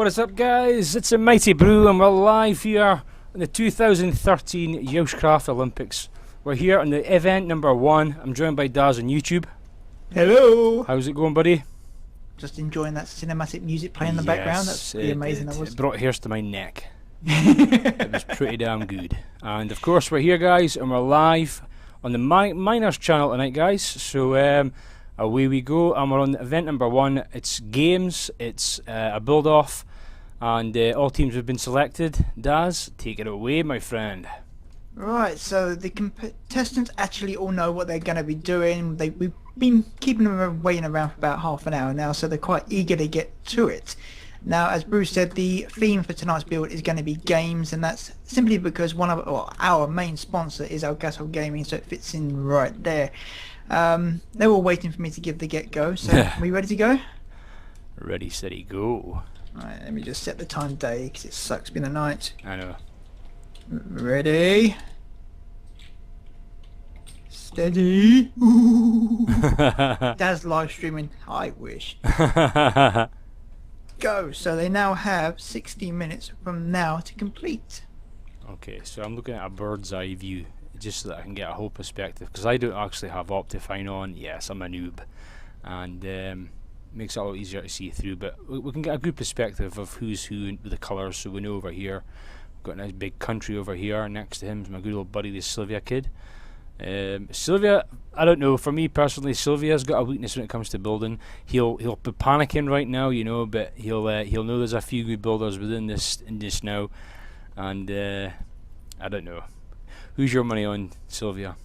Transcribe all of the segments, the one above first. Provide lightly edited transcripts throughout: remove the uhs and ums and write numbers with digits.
What is up, guys? It's a Mighty Brew and we're live here in the 2013 YeouschCraft Olympics. We're here on the event number 1. I'm joined by Daz on YouTube. Hello! How's it going, buddy? Just enjoying that cinematic music playing in the background. That's pretty amazing. It brought hairs to my neck. It was pretty damn good. And of course we're here, guys, and we're live on the Miners channel tonight, guys. So away we go, and we're on event number 1. It's games, it's a build-off, and all teams have been selected. Daz, take it away, my friend. Right, so the contestants actually all know what they're going to be doing. We've been keeping them waiting around for about half an hour now, so they're quite eager to get to it. Now, as Bruce said, the theme for tonight's build is going to be games, and that's simply because our main sponsor is Elgato Gaming, so it fits in right there. They're all waiting for me to give the get-go, so are we ready to go? Ready, steady, go. Right, let me just set the time day, because it sucks being a night. I know. Ready? Steady. Dad's live streaming. I wish. Go. So they now have 60 minutes from now to complete. Okay, so I'm looking at a bird's eye view just so that I can get a whole perspective, because I don't actually have Optifine on. Yes, I'm a noob, and makes it a lot easier to see through, but we can get a good perspective of who's who with the colours. So we know over here we've got a nice big country over here. Next to him is my good old buddy, the Sylvia kid. Sylvia, I don't know, for me personally, Sylvia's got a weakness when it comes to building. He'll be panicking right now, you know, but he'll know there's a few good builders within this now, and I don't know. Who's your money on, Sylvia?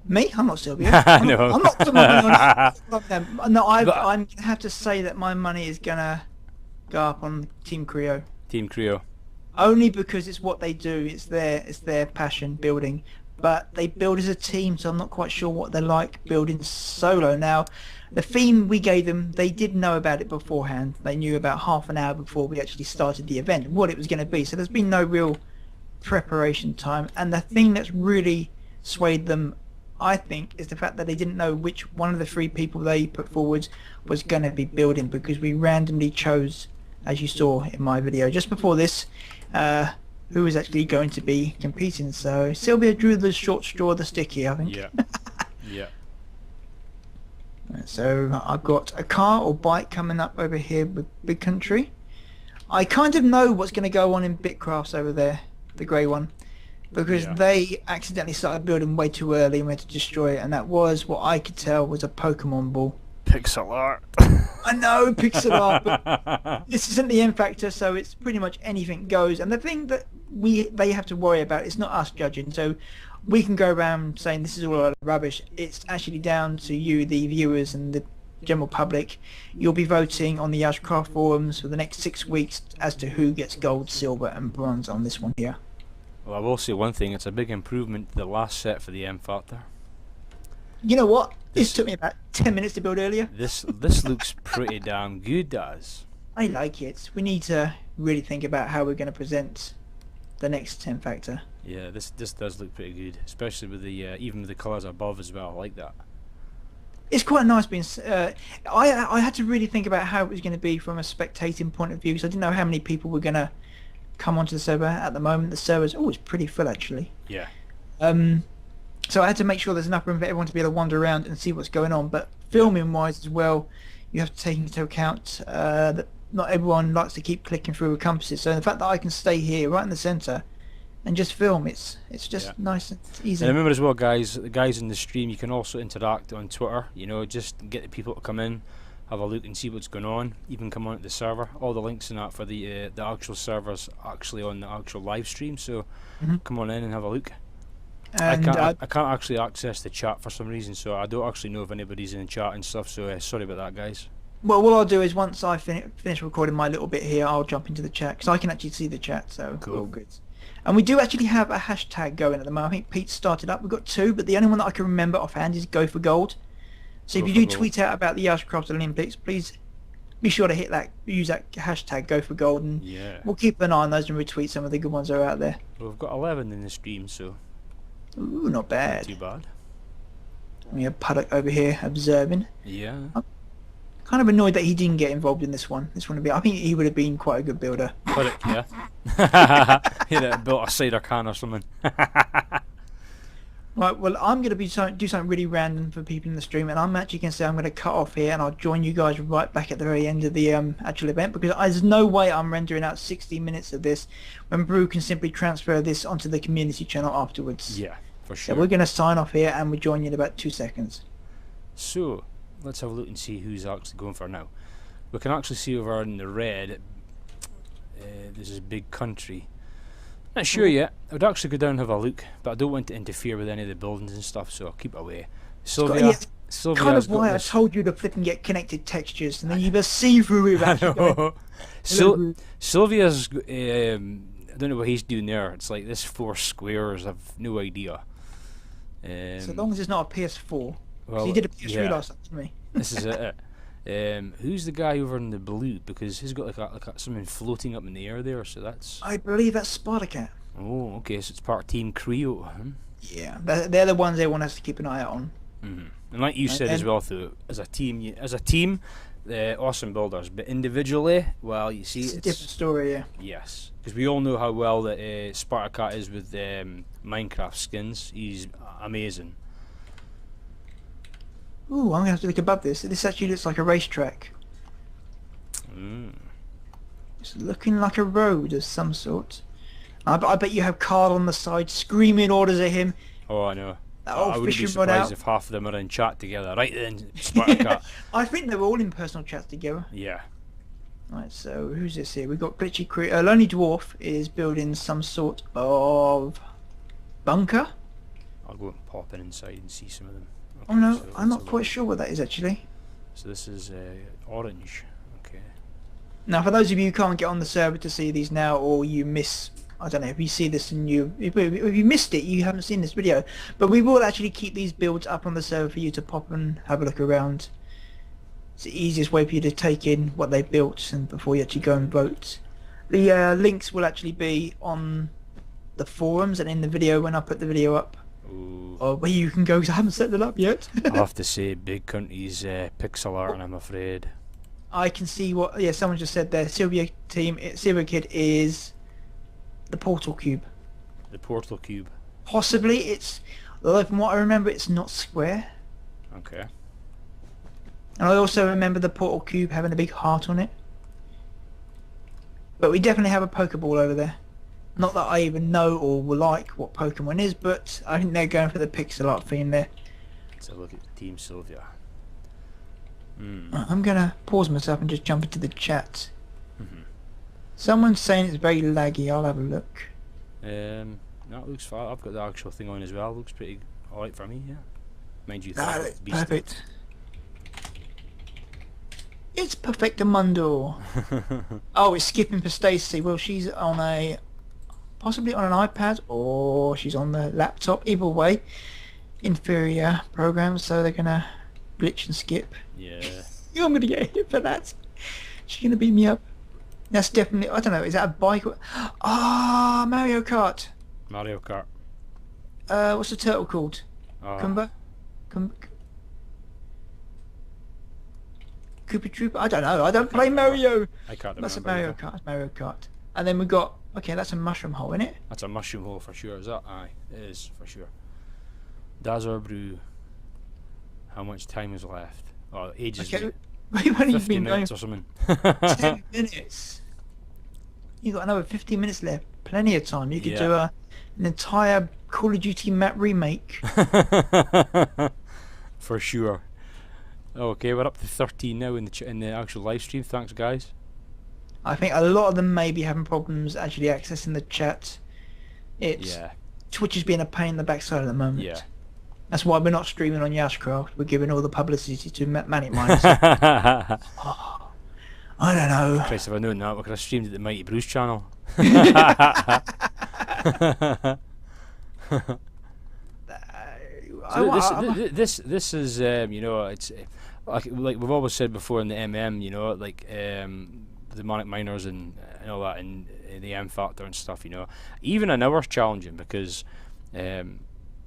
Me? I'm not Sylvia. I'm not putting my money on. No, I'm gonna have to say that my money is gonna go up on Team Creo. Team Creo. Only because it's what they do. It's their passion, building. But they build as a team, so I'm not quite sure what they're like building solo. Now, the theme we gave them, they did know about it beforehand. They knew about half an hour before we actually started the event what it was going to be. So there's been no real preparation time. And the thing that's really swayed them, I think, is the fact that they didn't know which one of the 3 people they put forward was going to be building, because we randomly chose, as you saw in my video just before this, who is actually going to be competing. So Sylvia drew the short straw, the sticky, I think. Yeah. Yeah. So I've got a car or bike coming up over here with Big Country. I kind of know what's going to go on in Bitcrafts over there, the grey one, because they accidentally started building way too early and went to destroy it, and that was what I could tell was a Pokemon ball. Pixel art. I know, pixel art, but this isn't the M Factor, so it's pretty much anything goes. And the thing that they have to worry about is not us judging, so we can go around saying this is all a lot of rubbish. It's actually down to you, the viewers and the general public. You'll be voting on the YeouschCraft forums for the next 6 weeks as to who gets gold, silver and bronze on this one here. Well, I will say one thing, it's a big improvement to the last set for the M Factor. You know what? This took me about 10 minutes to build earlier. This looks pretty damn good, Daz. I like it. We need to really think about how we're going to present the next 10 Factor. Yeah, this does look pretty good, especially with the even with the colours above as well. I like that. It's quite nice being. I had to really think about how it was going to be from a spectating point of view, because I didn't know how many people were going to come onto the server. At the moment, the server's always pretty full, actually. Yeah. So I had to make sure there's enough room for everyone to be able to wander around and see what's going on. But filming wise as well, you have to take into account that not everyone likes to keep clicking through with compasses. So the fact that I can stay here right in the centre and just film, it's just nice and easy. And remember as well, guys, the guys in the stream, you can also interact on Twitter. You know, just get the people to come in, have a look and see what's going on. Even come on to the server. All the links in that for the actual servers actually on the actual live stream. So come on in and have a look. And I can't actually access the chat for some reason, so I don't actually know if anybody's in the chat and stuff, so sorry about that, guys. Well, what I'll do is once I finish recording my little bit here, I'll jump into the chat, because I can actually see the chat, so cool. All good. And we do actually have a hashtag going at the moment. I think Pete started up. We've got 2, but the only one that I can remember offhand is Go for Gold. So if you do tweet out about the YeouschCraft Olympics, please be sure to use that hashtag Go for Gold, and we'll keep an eye on those and retweet some of the good ones that are out there. Well, we've got 11 in the stream, so... Ooh, not bad. Not too bad. We have Puddock over here observing. Yeah. Kind of annoyed that he didn't get involved in this one. I think he would have been quite a good builder. Put it, yeah. He'd have built a cider can or something. Right, well, I'm going to do something really random for people in the stream, and I'm actually going to say I'm going to cut off here, and I'll join you guys right back at the very end of the actual event, because there's no way I'm rendering out 60 minutes of this when Brew can simply transfer this onto the community channel afterwards. Yeah, for sure. So we're going to sign off here, and we'll join you in about 2 seconds. So, let's have a look and see who's actually going for now. We can actually see over in the red, this is a big country. Not sure yet. I would actually go down and have a look, but I don't want to interfere with any of the buildings and stuff, so I'll keep away. Sylvia, kind of why I told you to flip and get connected textures, and then you just see through it. I know. Sylvia's, I don't know what he's doing there. It's like this 4 squares. I've no idea. So long as it's not a PS4. Well, he did a PS3 last time to me. This is it. Who's the guy over in the blue? Because he's got like something floating up in the air there. So that's. I believe that's Spider-Cat. Oh, okay. So it's part of Team Creo. Huh? Yeah, they're the ones they want us to keep an eye out on. Mm-hmm. And like you said as well, though, as a team, awesome builders, but individually, well, you see, it's a different story. Yeah. Yes, because we all know how well that Spartacat is with Minecraft skins. He's amazing. Ooh, I'm gonna have to look above this. This actually looks like a racetrack. It's looking like a road of some sort. I bet you have Carl on the side screaming orders at him. Oh, I know. I wouldn't be surprised if half of them are in chat together. Right then, Spartacat. I think they're all in personal chats together. Yeah. Right, so who's this here? We've got Glitchy Lonely Dwarf is building some sort of bunker. I'll go and pop in inside and see some of them. Okay, oh no, so I'm not quite sure what that is actually. So this is orange. Okay. Now for those of you who can't get on the server to see these now, or you miss, I don't know, if you see this and if you missed it, you haven't seen this video, but we will actually keep these builds up on the server for you to pop and have a look around. It's the easiest way for you to take in what they built and before you actually go and vote. The links will actually be on the forums and in the video when I put the video up. Ooh. Or where you can go, because I haven't set it up yet. I have to say, Big Country's pixel art, and I'm afraid. I can see what, yeah, someone just said there, Sylvia Kid is the Portal Cube. The Portal Cube. Possibly it's, although from what I remember it's not square. Okay. And I also remember the Portal Cube having a big heart on it. But we definitely have a Pokeball over there. Not that I even know or will like what Pokemon is, but I think they're going for the pixel art theme there. Let's have a look at Team Sylvia. I'm gonna pause myself and just jump into the chat. Someone's saying it's very laggy. I'll have a look. No, it looks fine. I've got the actual thing on as well. Looks pretty alright for me, yeah. Mind you, perfect. It's Perfectamundo. Oh, it's skipping for Stacy. Well, she's on possibly on an iPad or she's on the laptop. Either way, inferior programs, so they're gonna glitch and skip. Yeah. I'm gonna get hit for that. She's gonna beat me up. That's definitely, I don't know, is that a bike? Ah, Mario Kart. Mario Kart. What's the turtle called? Koopa Trooper? I don't know. I don't play Mario. I can't remember. That's a Mario Kart. Mario Kart. And then we got, okay, that's a mushroom hole, isn't it? That's a mushroom hole for sure. Is that? Aye, it is for sure. Dazor Brew. How much time is left? Oh, ages. Okay. We've only 50 been minutes going or something. 10 minutes. You got another 15 minutes left. Plenty of time. You could do an entire Call of Duty map remake. For sure. Okay, we're up to 13 now in the actual live stream. Thanks, guys. I think a lot of them may be having problems actually accessing the chat. Twitch is being a pain in the backside at the moment. Yeah. That's why we're not streaming on YeouschCraft. We're giving all the publicity to Manic Miners. Oh, I don't know. Christ, if I known that, we could have streamed at the Mighty Bruce channel. This is you know, it's like we've always said before in the MM, you know, like the Manic Miners and all that, and the M Factor and stuff, you know. Even an hour's challenging because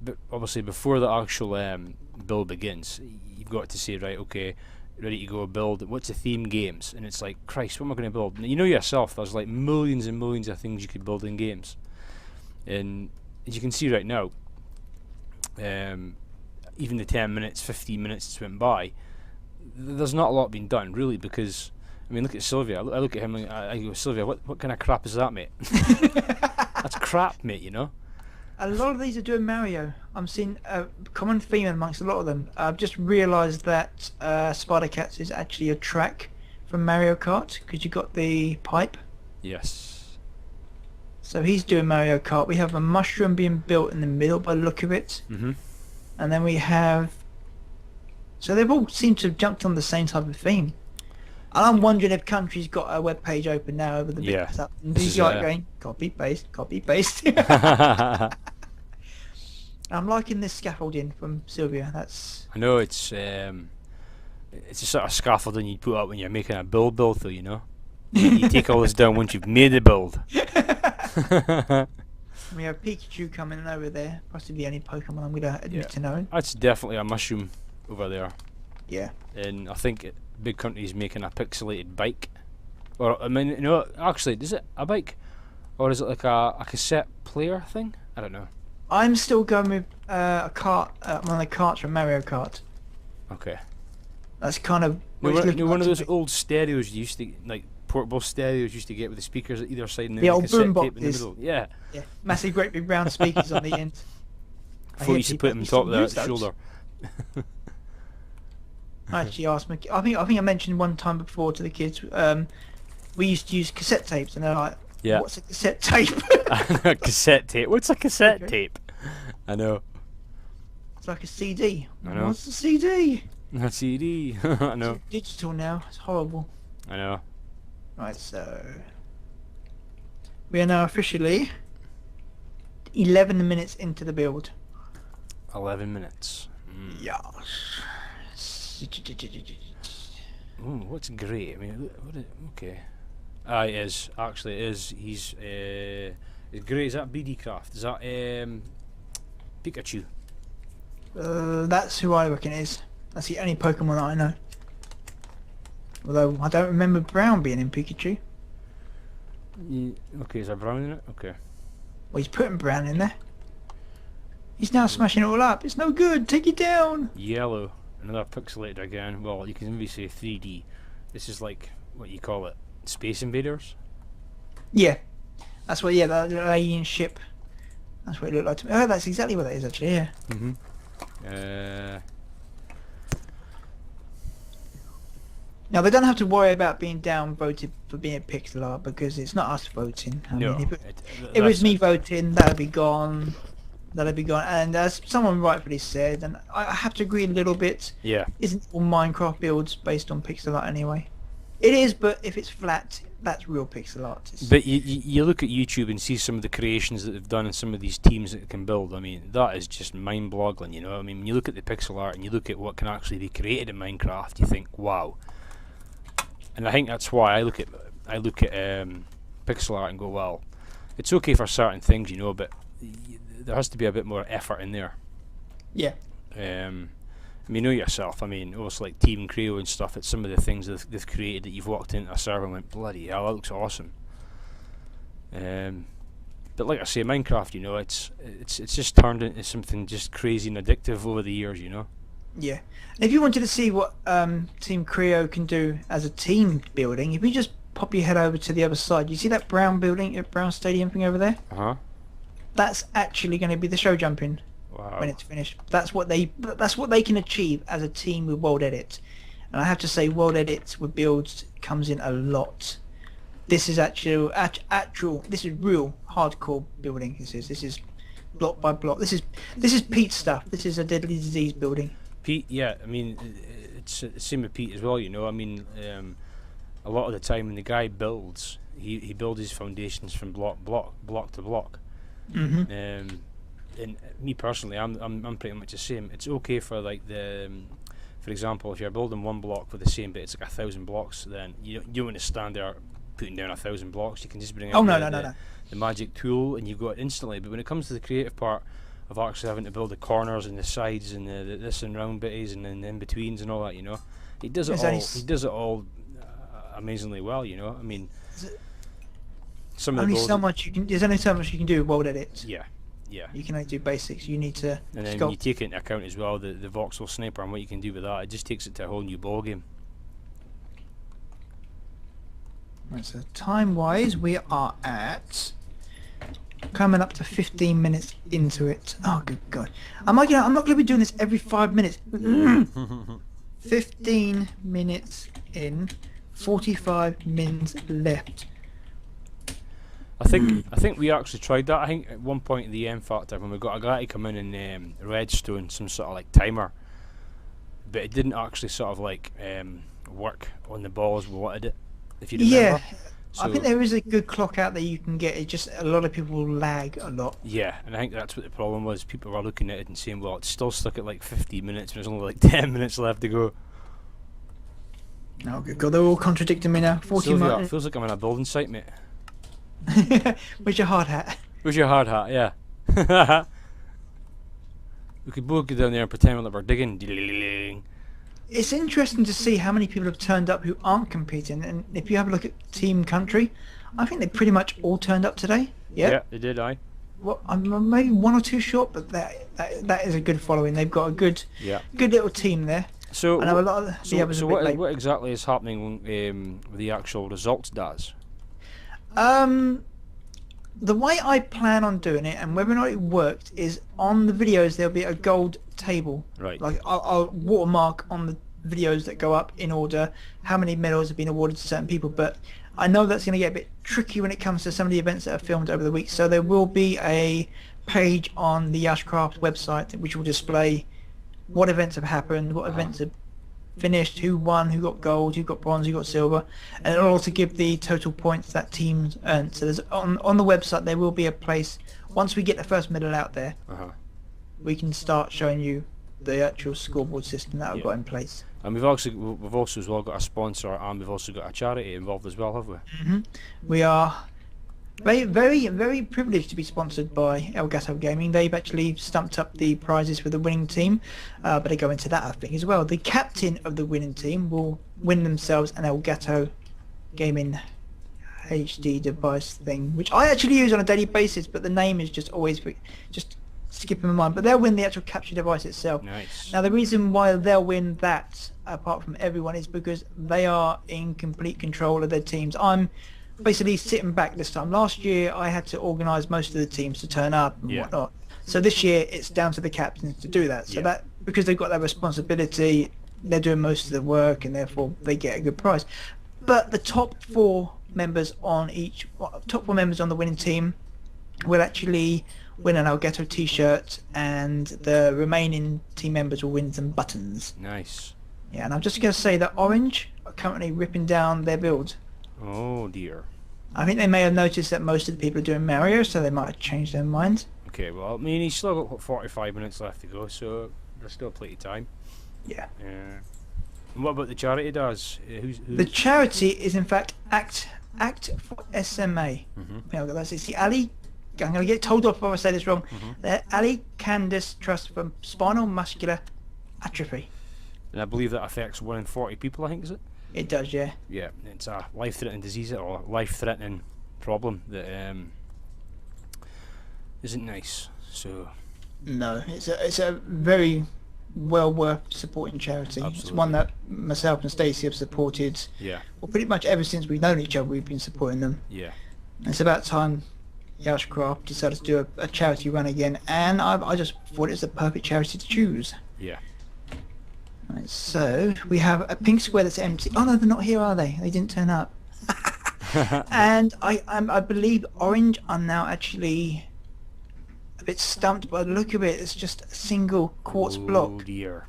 but obviously before the actual build begins, you've got to say, right, okay, ready to go build. What's the theme games? And it's like, Christ, what am I going to build? And you know yourself, there's like millions and millions of things you could build in games. And as you can see right now, even the 10 minutes, 15 minutes that's went by, there's not a lot being done really, because I mean, look at Sylvia. I look at him and I go, Sylvia, what kind of crap is that, mate? That's crap, mate, you know? A lot of these are doing Mario. I'm seeing a common theme amongst a lot of them. I've just realised that Spider Cats is actually a track from Mario Kart, because you got the pipe. Yes. So he's doing Mario Kart. We have a mushroom being built in the middle by the look of it. Mm-hmm. And then we have... So they've all seemed to have jumped on the same type of theme. And I'm wondering if Country's got a web page open now over the bit stuff. And he's like going, copy, paste, copy, paste. I'm liking this scaffolding from Sylvia. That's... I know it's a sort of scaffolding you put up when you're making a build though, you know? You take all this down once you've made the build. We have Pikachu coming in over there. Possibly the only Pokemon I'm going to admit to knowing. That's definitely a mushroom over there. Yeah. And I think Big Country's making a pixelated bike. Or, I mean, you know, actually, is it a bike? Or is it like a cassette player thing? I don't know. I'm still going with a cart, one of the carts from Mario Kart. Okay. That's kind of... One of those old stereos you used to, like, portable stereos you used to get with the speakers at either side and then the old cassette boom tape in the middle. Yeah. Yeah. Massive, great big round speakers on the end. Before you used to put them on top of their shoulder. I actually asked my... I think I mentioned one time before to the kids, we used to use cassette tapes, and they're like, what's a cassette tape? A cassette tape? What's a cassette tape? I know. It's like a CD. I know. What's a CD? A CD. I know. It's digital now. It's horrible. I know. Right, so... We are now officially 11 minutes into the build. 11 minutes. Yeah. Ooh, what's great? I mean, okay. It is. Actually, it is. He's great. Is that BD Craft? Is that Pikachu? That's who I reckon it is. That's the only Pokemon that I know. Although I don't remember Brown being in Pikachu. Okay, is there Brown in it? Okay. Well, he's putting Brown in there. He's now smashing it all up. It's no good. Take it down. Yellow. Another pixelated again. Well, you can maybe say 3D. This is like, what you call it? Space Invaders? Yeah. That's what, yeah, that alien ship. That's what it looked like to me. Oh, that's exactly what that is actually, yeah. Mm-hmm. Now, they don't have to worry about being downvoted for being pixel art, because it's not us voting. I mean, if it was me voting, that would be gone. That'd be gone. And as someone rightfully said, and I have to agree a little bit, isn't all Minecraft builds based on pixel art anyway? It is, but if it's flat, that's real pixel art. But you look at YouTube and see some of the creations that they've done and some of these teams that can build. I mean, that is just mind-boggling, you know? I mean, when you look at the pixel art and you look at what can actually be created in Minecraft, you think, wow. And I think that's why I look at pixel art and go, well, it's okay for certain things, you know, but there has to be a bit more effort in there. Yeah. I mean, know yourself. I mean, almost like Team Creo and stuff. It's some of the things they've created that you've walked into a server and went, bloody hell, that looks awesome. But like I say, Minecraft, you know, it's just turned into something just crazy and addictive over the years, you know. Yeah. And if you wanted to see what Team Creo can do as a team building, if you just pop your head over to the other side, you see that brown building, brown stadium thing over there? Uh-huh. That's actually going to be the show jumping. Wow. When it's finished. That's what they can achieve as a team with World Edit. And I have to say, World Edit with builds comes in a lot. This is actual this is real hardcore building. This is block by block. This is Pete's stuff. This is a Deadly Disease building. Pete, yeah, I mean, it's the same with Pete as well, you know. I mean, a lot of the time when the guy builds, he builds his foundations from block to block. Mm-hmm. And me personally, I'm pretty much the same. It's okay for like for example, if you're building one block with the same, but it's like 1,000 blocks, then you don't want to stand there putting down 1,000 blocks. You can just bring out the magic tool and you've got it instantly. But when it comes to the creative part of actually having to build the corners and the sides and the this and round bitties and then the in-betweens and all that, you know, He does it all. He does it all amazingly well. You know, I mean, some of only those so much you can. There's only so much you can do with world edits. Yeah, yeah. You can only do basics. You need to. And then when you take it into account as well, the voxel sniper and what you can do with that, it just takes it to a whole new ball game. Right, so time-wise, we are at coming up to 15 minutes into it. Oh, good God! I'm not going to be doing this every 5 minutes. 15 minutes in, 45 minutes left. I think we actually tried that. I think at one point in the end factor when we got a guy to come in and redstone some sort of like timer, but it didn't actually sort of like work on the ball as we wanted it. If you remember. Yeah, so, I think there is a good clock out there you can get. It just a lot of people lag a lot. Yeah, and I think that's what the problem was. People were looking at it and saying, "Well, it's still stuck at like 15 minutes, and there's only like 10 minutes left to go." Oh, good God! They're all contradicting me now. 40 Sylvia, it feels like I'm in a building site, mate. Where's your hard hat? Where's your hard hat? Yeah. We could both go down there and pretend like we're digging. It's interesting to see how many people have turned up who aren't competing, and if you have a look at Team Country, I think they pretty much all turned up today. Yeah, yeah, they did. Well, I'm maybe one or two short, but that is a good following. They've got a good little team there. So I know a lot of the others are a bit late. What exactly is happening with the actual results, Daz? The way I plan on doing it, and whether or not it worked, is on the videos there'll be a gold table. Right. Like I'll watermark on the videos that go up in order how many medals have been awarded to certain people. But I know that's going to get a bit tricky when it comes to some of the events that are filmed over the week. So there will be a page on the YeouschCraft website which will display what events have happened, what events have finished, who won, who got gold, who got bronze, who got silver, and it'll also give the total points that teams earned. So there's on the website there will be a place, once we get the first medal out there, we can start showing you the actual scoreboard system that I've got in place. And we've also as well got a sponsor, and we've also got a charity involved as well, have we? We are very privileged to be sponsored by Elgato Gaming. They've actually stumped up the prizes for the winning team, but they go into that I think as well. The captain of the winning team will win themselves an Elgato Gaming HD device thing, which I actually use on a daily basis, but the name is just always just skipping my mind. But they'll win the actual capture device itself. Nice. Now the reason why they'll win that, apart from everyone, is because they are in complete control of their teams. I'm basically sitting back this time. Last year I had to organise most of the teams to turn up and whatnot. So this year it's down to the captains to do that. So that, because they've got that responsibility, they're doing most of the work and therefore they get a good prize. But the top four members on the winning team will actually win an Elgato t-shirt, and the remaining team members will win some buttons. Nice. Yeah, and I'm just going to say that Orange are currently ripping down their build. Oh dear. I think they may have noticed that most of the people are doing Mario, so they might have changed their minds. Okay, well, I mean, he's still got 45 minutes left to go, so there's still plenty of time. Yeah. And what about the charity, Daz? The charity is in fact Act for SMA. It's the Ali. I'm going to get told off if I say this wrong. The Ali Candice Trust for Spinal Muscular Atrophy. And I believe that affects 1 in 40 people, I think, is it? It does, yeah. Yeah, it's a life-threatening disease or life-threatening problem that isn't nice. So no, it's a very well worth supporting charity. Absolutely. It's one that myself and Stacey have supported. Yeah. Well, pretty much ever since we've known each other, we've been supporting them. Yeah. It's about time YeouschCraft decided to do a charity run again, and I just thought it was the perfect charity to choose. Yeah. Right, so we have a pink square that's empty. Oh no, they're not here, are they? They didn't turn up. And I believe Orange are now actually a bit stumped by the look of it. It's just a single quartz block. Oh dear.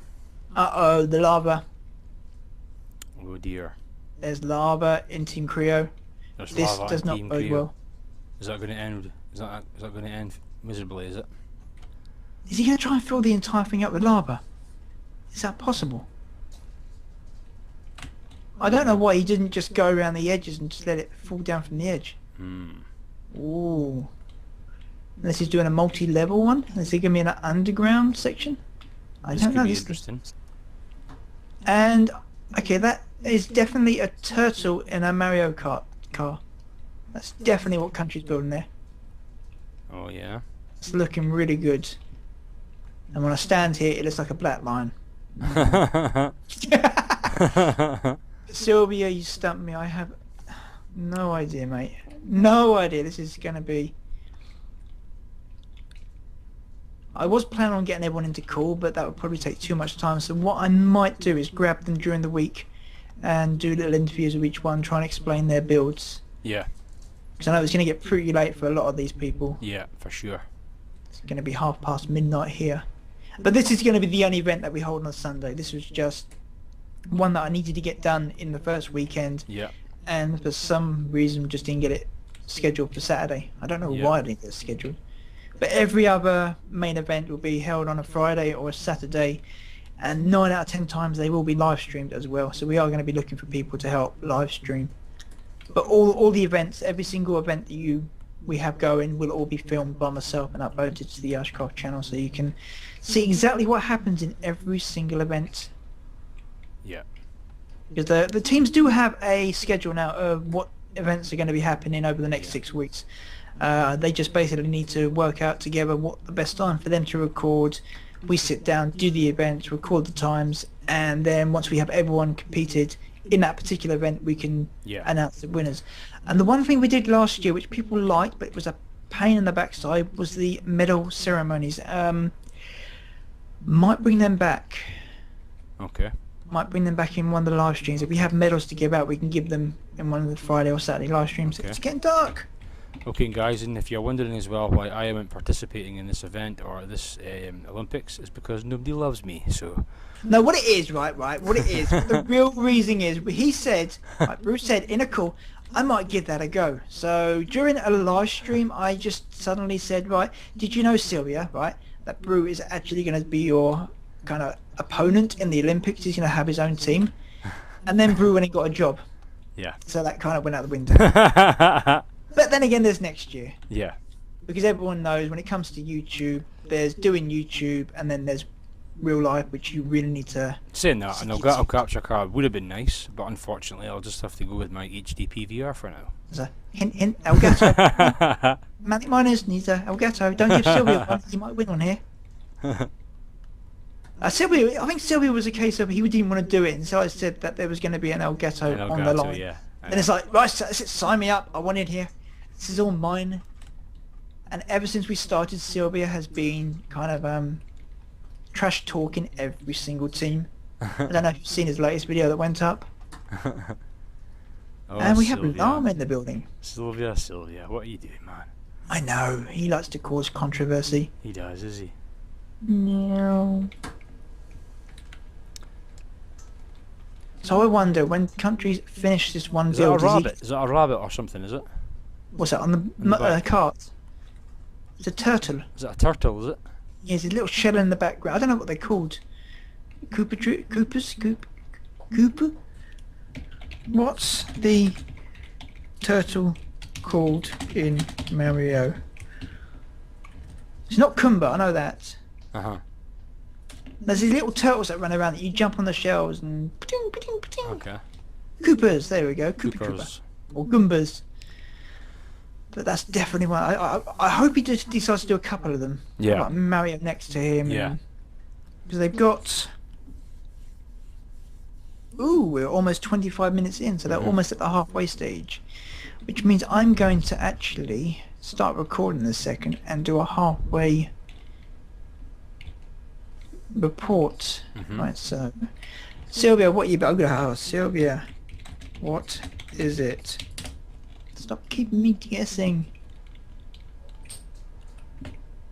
Uh-oh, the lava. Oh dear. There's lava in Team Creo. There's This lava does in not Team bode Creo. well. Is that going to end? Is that going to end miserably? Is it? Is he going to try and fill the entire thing up with lava? Is that possible? I don't know why he didn't just go around the edges and just let it fall down from the edge. Ooh. Unless he's doing a multi-level one. Is he going to be in an underground section? I don't know. This could be interesting. And Okay, that is definitely a turtle in a Mario Kart car. That's definitely what country's building there. Oh yeah. It's looking really good. And when I stand here, it looks like a black line. Sylvia, you stumped me. I have no idea, mate. No idea. This is going to be... I was planning on getting everyone into call, but that would probably take too much time. So what I might do is grab them during the week and do little interviews of each one, try and explain their builds. Yeah. Because I know it's going to get pretty late for a lot of these people. Yeah, for sure. It's going to be midnight here. But this is going to be the only event that we hold on a Sunday. This was just one that I needed to get done in the first weekend. Yeah. And for some reason just didn't get it scheduled for Saturday. I don't know why I didn't get it scheduled. But every other main event will be held on a Friday or a Saturday, and 9 out of 10 times they will be live streamed as well. So we are going to be looking for people to help live stream. But all the events, every single event that we have going will all be filmed by myself and uploaded to the YeouschCraft channel, so you can see exactly what happens in every single event. Yeah. Because the teams do have a schedule now of what events are going to be happening over the next 6 weeks. They just basically need to work out together what the best time for them to record. We sit down, do the events, record the times, and then once we have everyone competed in that particular event, we can announce the winners. And the one thing we did last year, which people liked, but it was a pain in the backside, was the medal ceremonies. Might bring them back. Okay. Might bring them back in one of the live streams. If we have medals to give out, we can give them in one of the Friday or Saturday live streams. Okay. It's getting dark. Okay, guys, and if you're wondering as well why I am participating in this event or this Olympics, is because nobody loves me. So. No, what it is, right, what it is, the real reason is, he said, like Bruce said in a call, I might give that a go. So during a live stream, I just suddenly said, right, did you know, Sylvia, right, that Brew is actually going to be your kind of opponent in the Olympics? He's going to have his own team. And then Brew went and got a job. Yeah. So that kind of went out the window. But then again, there's next year. Yeah. Because everyone knows when it comes to YouTube, there's doing YouTube and then there's real life, which you really need to... Saying that, an Elgato capture card would have been nice, but unfortunately I'll just have to go with my HD PVR for now. So, hint, Elgato. Manic Miners needs a Elgato. Don't give Sylvia one, he might win on here. Sylvia, I think Sylvia was a case of he didn't want to do it, and so I said that there was going to be an Elgato on the line. Yeah. And it's like, right, sign me up, I want it here. This is all mine. And ever since we started, Sylvia has been kind of trash talking every single team. I don't know if you've seen his latest video that went up. Oh, and we have Llama in the building. Sylvia, what are you doing, man? I know, he likes to cause controversy. He does, is he? No. So I wonder, when countries finish this one build... Is that a rabbit or something, is it? What's that, on the cart? It's a turtle. Is that a turtle, is it? Yeah, there's a little shell in the background. I don't know what they're called. Cooper? What's the turtle called in Mario? It's not Kumba, I know that. Uh-huh. There's these little turtles that run around that you jump on the shells and... Okay. Coopers, there we go. Kooper. Or Goombas. But that's definitely one. I hope he just decides to do a couple of them. Yeah. Like Mario next to him. Yeah. Because they've got... Ooh, we're almost 25 minutes in, so they're almost at the halfway stage. Which means I'm going to actually start recording in a second and do a halfway report. Right, so... Sylvia, what you... Sylvia, what is it? Stop keeping me guessing.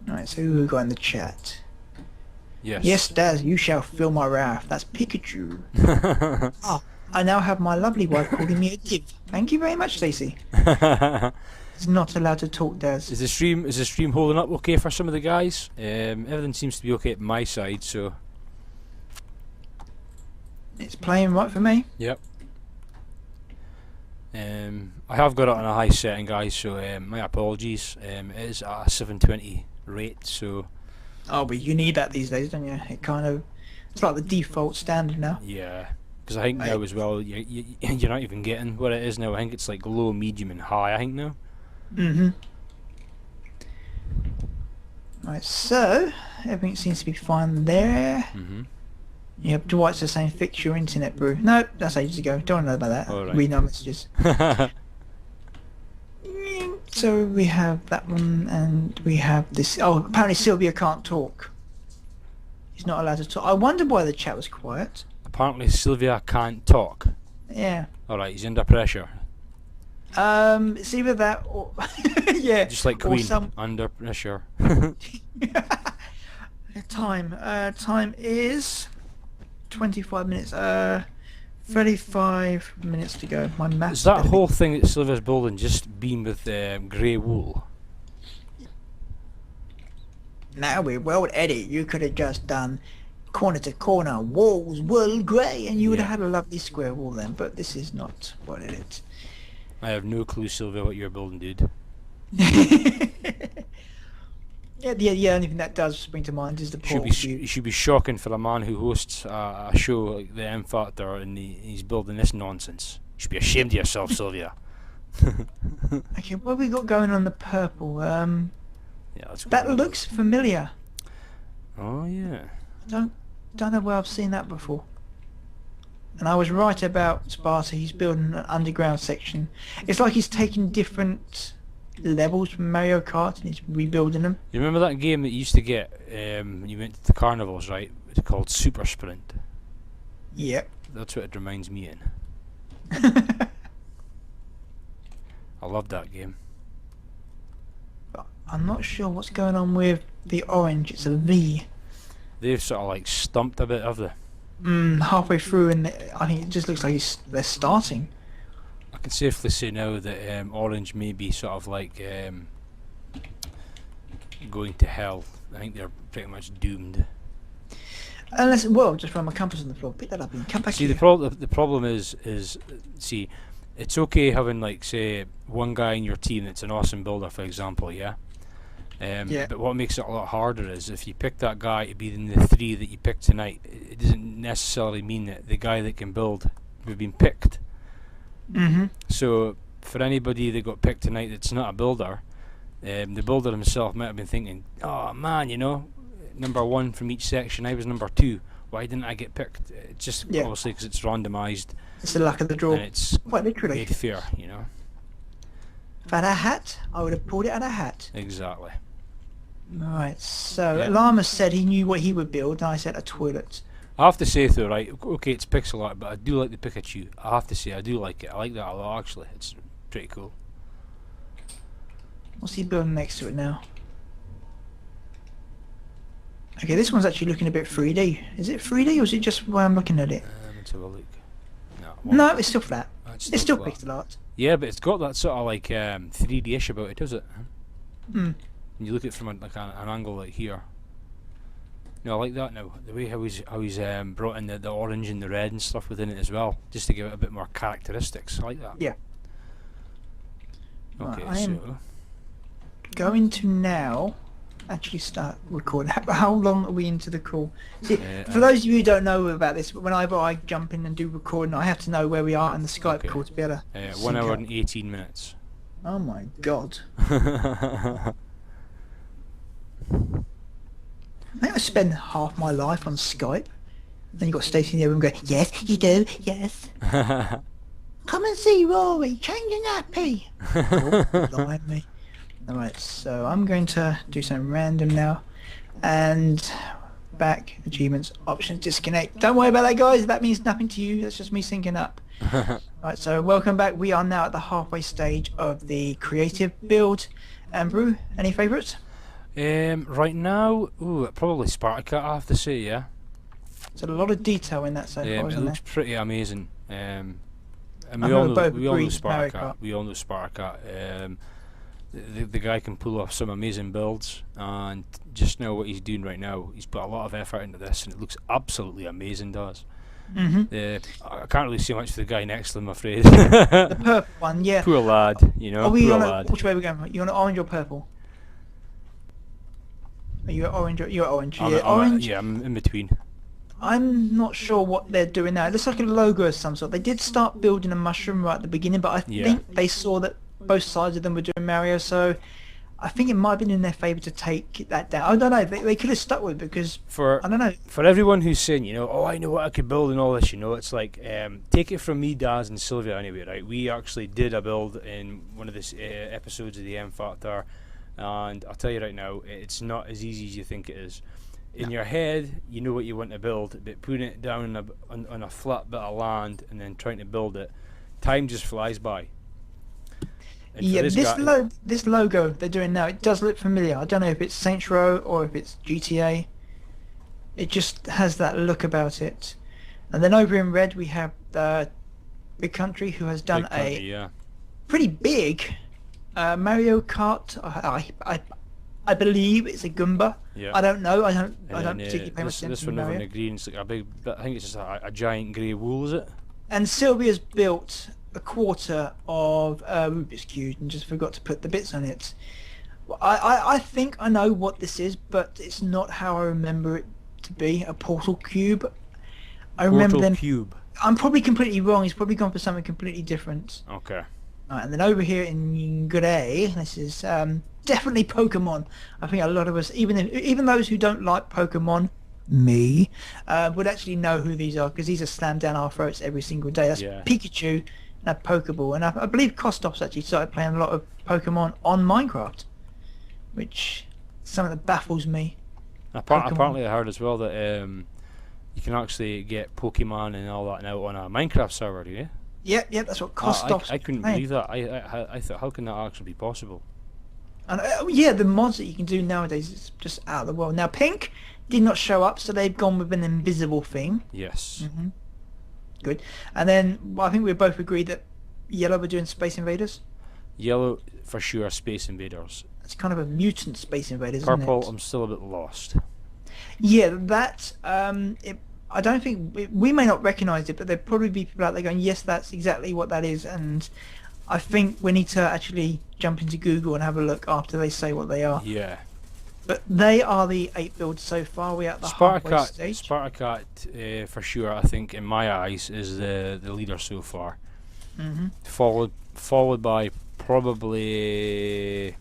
Alright, so who we got in the chat? Yes. Yes, Daz, you shall feel my wrath. That's Pikachu. Oh, I now have my lovely wife calling me a div. Thank you very much, Stacey. It's not allowed to talk, Daz. Is the stream holding up okay for some of the guys? Everything seems to be okay at my side, so... It's playing right for me? Yep. I have got it on a high setting, guys, so my apologies. It is at a 720 rate, so... Oh, but you need that these days, don't you? It kind of... It's like the default standard now. Yeah. Because I think now as well, you're not even getting what it is now. I think it's like low, medium, and high. I think now. Right, so everything seems to be fine there. Yeah, Dwight's the same. Fix your internet, brew. No, that's ages ago. Don't know about that. All right. Read our messages. So we have that one, and we have this. Oh, apparently Sylvia can't talk. He's not allowed to talk. I wonder why the chat was quiet. Apparently Sylvia can't talk. Yeah. Alright, he's under pressure. It's either that or yeah. Just like Queen, under pressure. Time is 25 minutes. 35 minutes to go. My maths. Is that whole thing that Sylvia's building just been with grey wool? Now we're well edit. You could have just done corner to corner, walls, wool, grey, and you would have had a lovely square wall then. But this is not what it is. I have no clue, Sylvia, what you're building, dude. The only thing that does spring to mind is the portal view. It should be shocking for a man who hosts a show like the M Factor and he's building this nonsense. You should be ashamed of yourself, Sylvia. Okay, what have we got going on the purple? Yeah, that looks familiar. Oh yeah. I don't know where I've seen that before. And I was right about Sparta. He's building an underground section. It's like he's taking different levels from Mario Kart and he's rebuilding them. You remember that game that you used to get when you went to the carnivals, right? It's called Super Sprint. Yep. That's what it reminds me in. I love that game. But I'm not sure what's going on with the orange. It's a V. They've sort of like stumped a bit, have they? Halfway through, and I think it just looks like they're starting. I can safely say now that orange may be sort of like going to hell. I think they're pretty much doomed. Unless, well, just run my compass on the floor. Pick that up and come back. See, the problem is see, it's okay having like say one guy in your team that's an awesome builder, for example, yeah. But what makes it a lot harder is if you pick that guy to be in the 3 that you picked tonight, it doesn't necessarily mean that the guy that can build would have been picked. So for anybody that got picked tonight that's not a builder, the builder himself might have been thinking, oh man, you know, number 1 from each section, I was number 2. Why didn't I get picked? It's just obviously because it's randomised. It's the luck of the draw. And it's quite literally made fair, you know. If I had a hat, I would have pulled it out of a hat. Exactly. Right, so Llama said he knew what he would build, and I said a toilet. I have to say though, right, okay, it's pixel art, but I do like the Pikachu. I have to say, I do like it. I like that a lot, actually. It's pretty cool. What's he building next to it now? Okay, this one's actually looking a bit 3D. Is it 3D, or is it just where I'm looking at it? Let's have a look. No, it's still flat. It's still flat. pixel art. Yeah, but it's got that sort of like 3D-ish about it, does it? When you look at it from an angle like here. No, I like that now. The way how he's brought in the orange and the red and stuff within it as well, just to give it a bit more characteristics. I like that. Yeah. Okay, right, I am so going to now actually start recording. How long are we into the call? See, for those of you who don't know about this, whenever I jump in and do recording, I have to know where we are in the Skype call to be able to 1 hour and 18 minutes. Oh my god. I think I spend half my life on Skype. Then you got Stacey in the room going, yes, you do, yes. Come and see Rory, changing nappy. Oh, blimey. Alright, so I'm going to do something random now. And back, achievements, options, disconnect. Don't worry about that, guys. That means nothing to you. That's just me syncing up. Alright, so welcome back. We are now at the halfway stage of the creative build. And Brew, any favourites? Right now, probably Spartacat, I have to say, yeah. There's a lot of detail in that so far, it isn't looks there? pretty amazing. And we all know Spartacat. We all know Spartacat. The guy can pull off some amazing builds, and just know what he's doing right now. He's put a lot of effort into this, and it looks absolutely amazing. Does. I can't really see much for the guy next to him, I'm afraid. The purple one, yeah. Poor lad, you know. Poor lad. Which way are we going? You want orange or purple? Are you at orange? You're at orange. I'm in between. I'm not sure what they're doing now. It looks like a logo of some sort. They did start building a mushroom right at the beginning, but I think they saw that both sides of them were doing Mario, so I think it might have been in their favour to take that down. I don't know. They could have stuck with it because I don't know. For everyone who's saying, you know, oh, I know what I could build and all this, you know, it's like take it from me, Daz, and Sylvia anyway, right? We actually did a build in one of the episodes of the M Factor, and I'll tell you right now, it's not as easy as you think it is. In your head, you know what you want to build, but putting it down on a flat bit of land and then trying to build it, time just flies by. And yeah, this logo they're doing now, it does look familiar. I don't know if it's Saints Row or if it's GTA. It just has that look about it. And then over in red we have Big Country, who has done pretty big Mario Kart. I believe it's a Goomba. Yeah. I don't know. I don't particularly pay much attention this to one over in Mario. the green, it's like a big. I think it's just a giant grey wool, is it? And Sylvia's built a quarter of Rubik's Cube and just forgot to put the bits on it. I think I know what this is, but it's not how I remember it to be. A portal cube. I remember them. Cube. I'm probably completely wrong. He's probably gone for something completely different. Okay. Right, and then over here in grey, this is definitely Pokemon. I think a lot of us, even those who don't like Pokemon, me, would actually know who these are because these are slammed down our throats every single day. That's Pikachu and a Pokeball, and I believe Kostov's actually started playing a lot of Pokemon on Minecraft, which is something that baffles me. Apparently I heard as well that you can actually get Pokemon and all that now on a Minecraft server, do you? Yep, that's what Kostov's I couldn't playing. believe that. I thought, how can that actually be possible? And yeah, the mods that you can do nowadays is just out of the world. Now Pink did not show up, so they've gone with an invisible theme. Yes. Good. And then I think we both agreed that Yellow were doing Space Invaders. Yellow for sure, Space Invaders. It's kind of a mutant Space Invaders, Purple, isn't it? I'm still a bit lost. Yeah, that I don't think we may not recognise it, but there'll probably be people out there going, yes, that's exactly what that is. And I think we need to actually jump into Google and have a look after they say what they are. Yeah. But they are the 8 builds so far. We're at the halfway stage. Spartacat, for sure, I think, in my eyes, is the leader so far. Followed by probably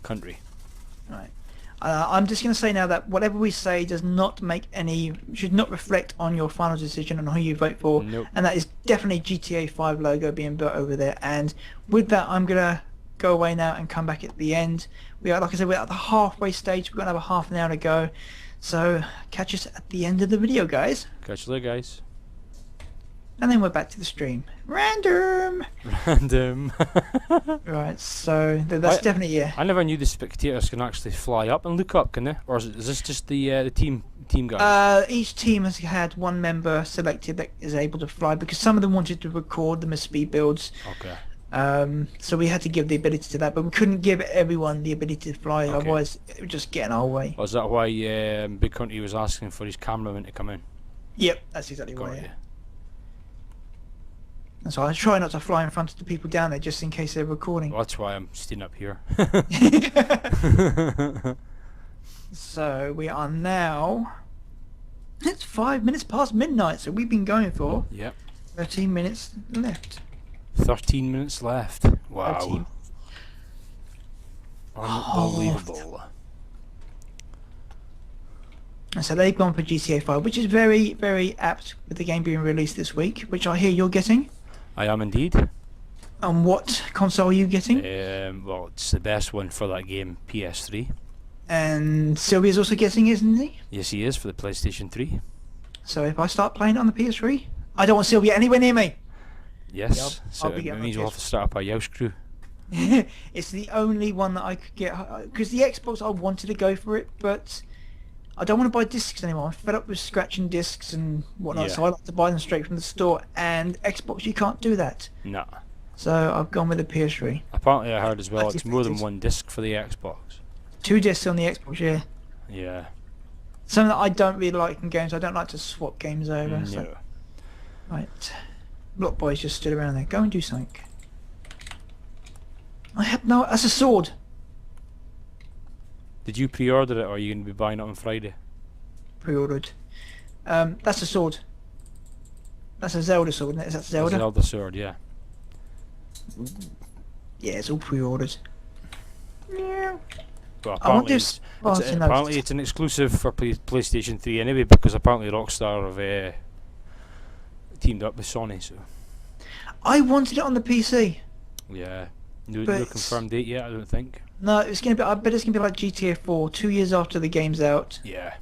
Country. Right. I'm just going to say now that whatever we say does not should not reflect on your final decision on who you vote for. Nope. And that is definitely GTA 5 logo being built over there. And with that, I'm going to go away now and come back at the end. We are, like I said, we're at the halfway stage. We're going to have a half an hour to go. So catch us at the end of the video, guys. Catch you later, guys. And then we're back to the stream. Random! Right, so that's definitely, yeah. I never knew the spectators can actually fly up and look up, can they? Or is this just the team guys? Each team has had one member selected that is able to fly because some of them wanted to record them as speed builds. Okay. So we had to give the ability to that, but we couldn't give everyone the ability to fly, otherwise it would just get in our way. Was that why Big Country was asking for his cameraman to come in? Yep, that's exactly why. Yeah. And so I try not to fly in front of the people down there just in case they're recording. Well, that's why I'm staying up here. So we are now... It's 5 minutes past midnight, so we've been going for 13 minutes left. 13 minutes left. Wow. 13. Unbelievable. So they've gone for GTA 5, which is very, very apt with the game being released this week, which I hear you're getting. I am indeed. And what console are you getting? Well, it's the best one for that game, PS3. And Sylvia's also getting it, isn't he? Yes, he is, for the PlayStation 3. So if I start playing it on the PS3, I don't want Sylvia anywhere near me. Yes, Yeah, so I'll be it getting means my we'll have to start up a Yeousch crew. It's the only one that I could get, because the Xbox, I wanted to go for it, but I don't want to buy discs anymore. I'm fed up with scratching discs and whatnot, so I like to buy them straight from the store. And Xbox, you can't do that. No. So I've gone with the PS3. Apparently I heard as well That's it's more than expected. one disc for the Xbox. 2 discs on the Xbox, yeah. Yeah. Something that I don't really like in games. I don't like to swap games over. No. So. Right. Block Boys just stood around there. Go and do something. I have no... That's a sword. Did you pre-order it or are you going to be buying it on Friday? pre-ordered. That's a sword. That's a Zelda sword, isn't it? Is that Zelda? Zelda sword, yeah. Yeah, it's all pre-ordered. Yeah. Well, I wonder apparently, if Spartan apparently it's an exclusive for PlayStation 3 anyway, because apparently Rockstar have teamed up with Sony. So I wanted it on the PC. yeah, no But- confirmed date yet, I don't think. No, it's gonna be. I bet it's gonna be like GTA 4. 2 years after the game's out, Yeah,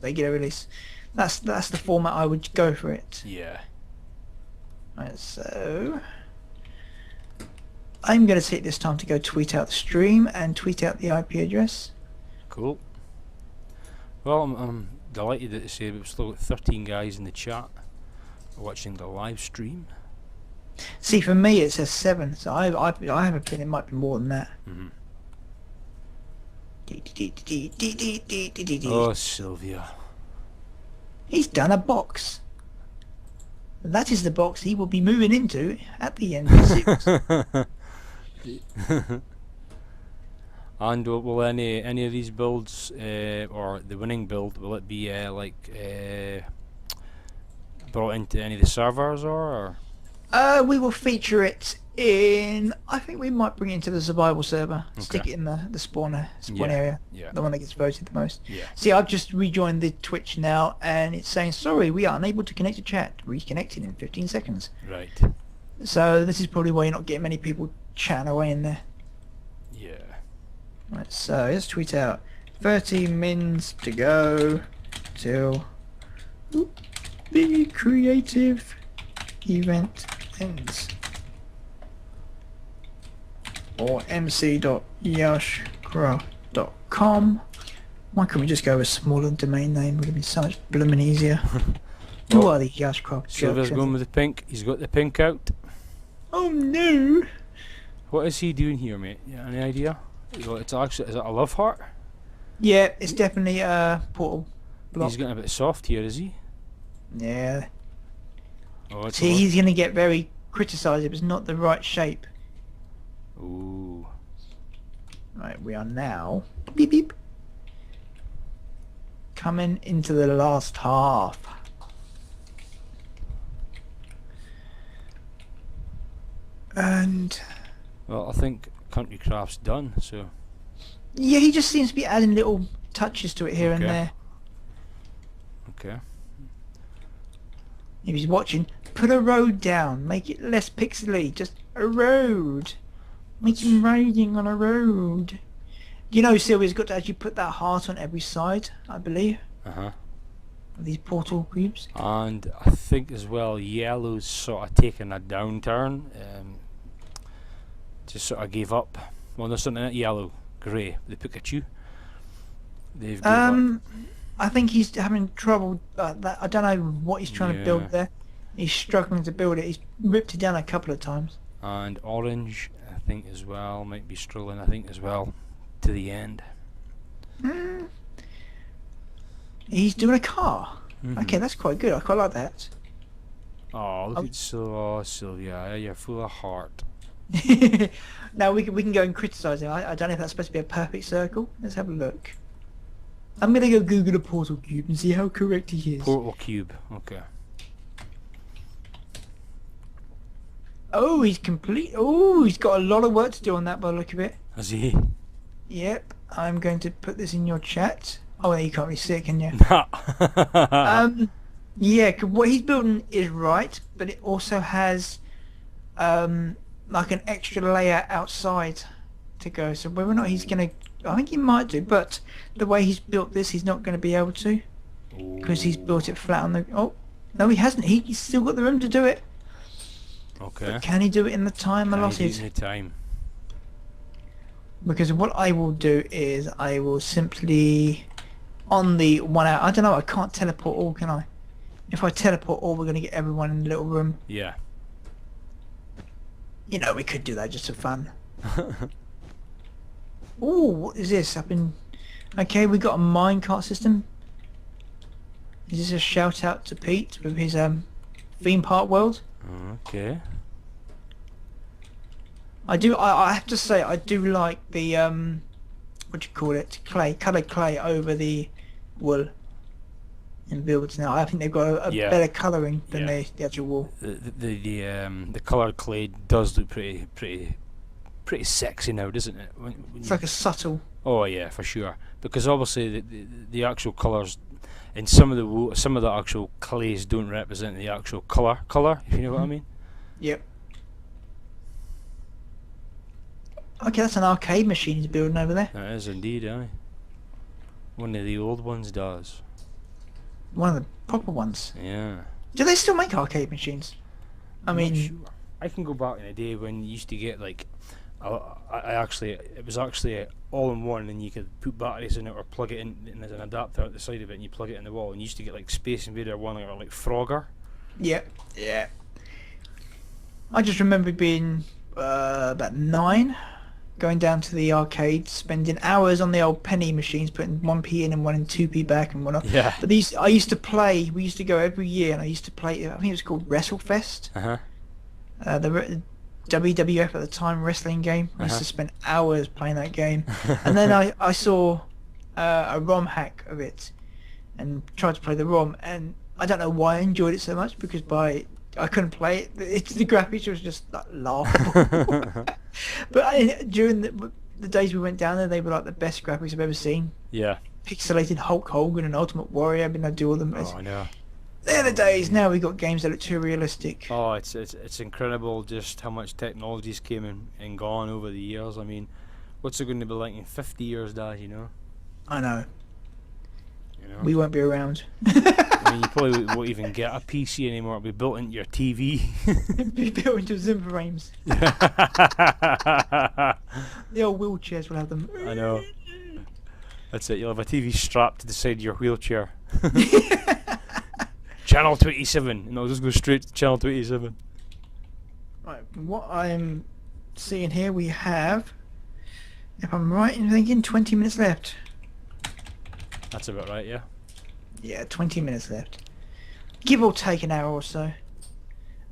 they get a release. That's the format I would go for it. yeah. Right, so I'm gonna take this time to go tweet out the stream and tweet out the IP address. Cool. Well, I'm delighted to say we've still got 13 guys in the chat watching the live stream. See, for me it says 7, so I have a feeling it might be more than that. Oh, Sylvia. He's done a box. That is the box he will be moving into at the end of the series. And will any of these builds, or the winning build, will it be brought into any of the servers or? We will feature it in. I think we might bring it into the survival server. Stick Okay. it in the spawn Yeah, area, yeah. the one that gets voted the most. Yeah. See, I've just rejoined the Twitch now, and it's saying sorry, we are unable to connect to chat. Reconnecting in 15 seconds. Right. So this is probably why you're not getting many people chatting away in there. Yeah. Right, so let's tweet out 30 mins to go till the creative event ends. Or mc.YeouschCraft.com. Why can't we just go with a smaller domain name? Would have been so much blooming easier. Who Well, are the YeouschCraft Sylvia's Server? going with the pink. He's got the pink out. Oh no! What is he doing here, mate? Yeah, any idea? Well, it's actually, is it a love heart? Yeah, it's definitely a portal block. He's getting a bit soft here, is he? Yeah. Oh, it's See, a he's going to get very criticised if it's not the right shape. Ooh. Right, we are now beep beep coming into the last half. And Well, I think Country Craft's done, so yeah, he just seems to be adding little touches to it here and Okay. there. okay. If he's watching, put a road down, make it less pixely, just a road. Make him riding on a road. You know, Sylvia's got to actually put that heart on every side, I believe, Uh-huh. of these portal cubes. And I think as well, Yellow's sort of taken a downturn. Just sort of gave up. Well, there's something at Yellow, Grey, the Pikachu. They've gave up. I think he's having trouble. I don't know what he's trying to Yeah. build there. He's struggling to build it. He's ripped it down a couple of times. And Orange, I think as well, might be struggling, I think as well, to the end. He's doing a car. Mhm. Okay, that's quite good. I quite like that. Oh, look at Sylvia, you're full of heart. Now we can go and criticise him. I don't know if that's supposed to be a perfect circle. Let's have a look. I'm gonna go Google a portal cube and see how correct he is. Portal Cube, okay. Oh, he's complete. Oh, he's got a lot of work to do on that by the look of it. Has he? Yep. I'm going to put this in your chat. Oh, you can't really see it, can you? Yeah, 'cause what he's building is right, but it also has like an extra layer outside to go. So whether or not he's gonna, I think he might do, but the way he's built this, he's not going to be able to, because he's built it flat on the. Oh, no, he hasn't. He's still got the room to do it. Okay. But can he do it in the time allotted? Any time. Because what I will do is I will simply on the 1 hour. I don't know. I can't teleport all, can I? If I teleport all, we're going to get everyone in the little room. Yeah. You know, we could do that just for fun. Ooh, what is this? Okay, we got a minecart system. Is this a shout out to Pete with his theme park world? Okay. I have to say I do like the what do you call it? Clay, coloured clay over the wool. in builds now. I think they've got a better colouring than the actual wall. The coloured clay does look pretty sexy now, doesn't it? When it's like a subtle. Oh yeah, for sure. Because obviously the actual colours in some of the actual clays don't represent the actual colour. If you know what I mean. Yep. Okay, that's an arcade machine he's building over there. That is indeed, aye. One of the old ones does. One of the proper ones. Yeah. Do they still make arcade machines? I mean, sure. I can go back in a day when you used to get like, it was actually all in one, and you could put batteries in it or plug it in, and there's an adapter at the side of it, and you plug it in the wall, and you used to get like Space Invader 1 or like Frogger. Yeah. Yeah. I just remember being about 9. Going down to the arcade, spending hours on the old penny machines, putting 1p in and 1 and 2p back and whatnot. Yeah. But these, I used to play. We used to go every year, and I used to play. I think it was called WrestleFest. The WWF at the time wrestling game. I used to spend hours playing that game, and then I saw a ROM hack of it, and tried to play the ROM, and I don't know why I enjoyed it so much, because I couldn't play it. The graphics was just like, laughable. But during the days we went down there, they were like the best graphics I've ever seen. Yeah. Pixelated Hulk Hogan and Ultimate Warrior. I've been able to do all them. Oh, I know. They're the days. Now we've got games that look too realistic. Oh, it's incredible just how much technology's came and gone over the years. I mean, what's it going to be like in 50 years, Dad? You know. I know. You know? We won't be around. I mean, you probably won't even get a PC anymore. It'll be built into your TV. It'll be built into Zimmer frames. The old wheelchairs will have them. I know. That's it. You'll have a TV strapped to the side of your wheelchair. Channel 27, and I'll just go straight to channel 27. Right. What I'm seeing here, we have, if I'm right in thinking, 20 minutes left. That's about right, yeah. Yeah, 20 minutes left. Give or take an hour or so.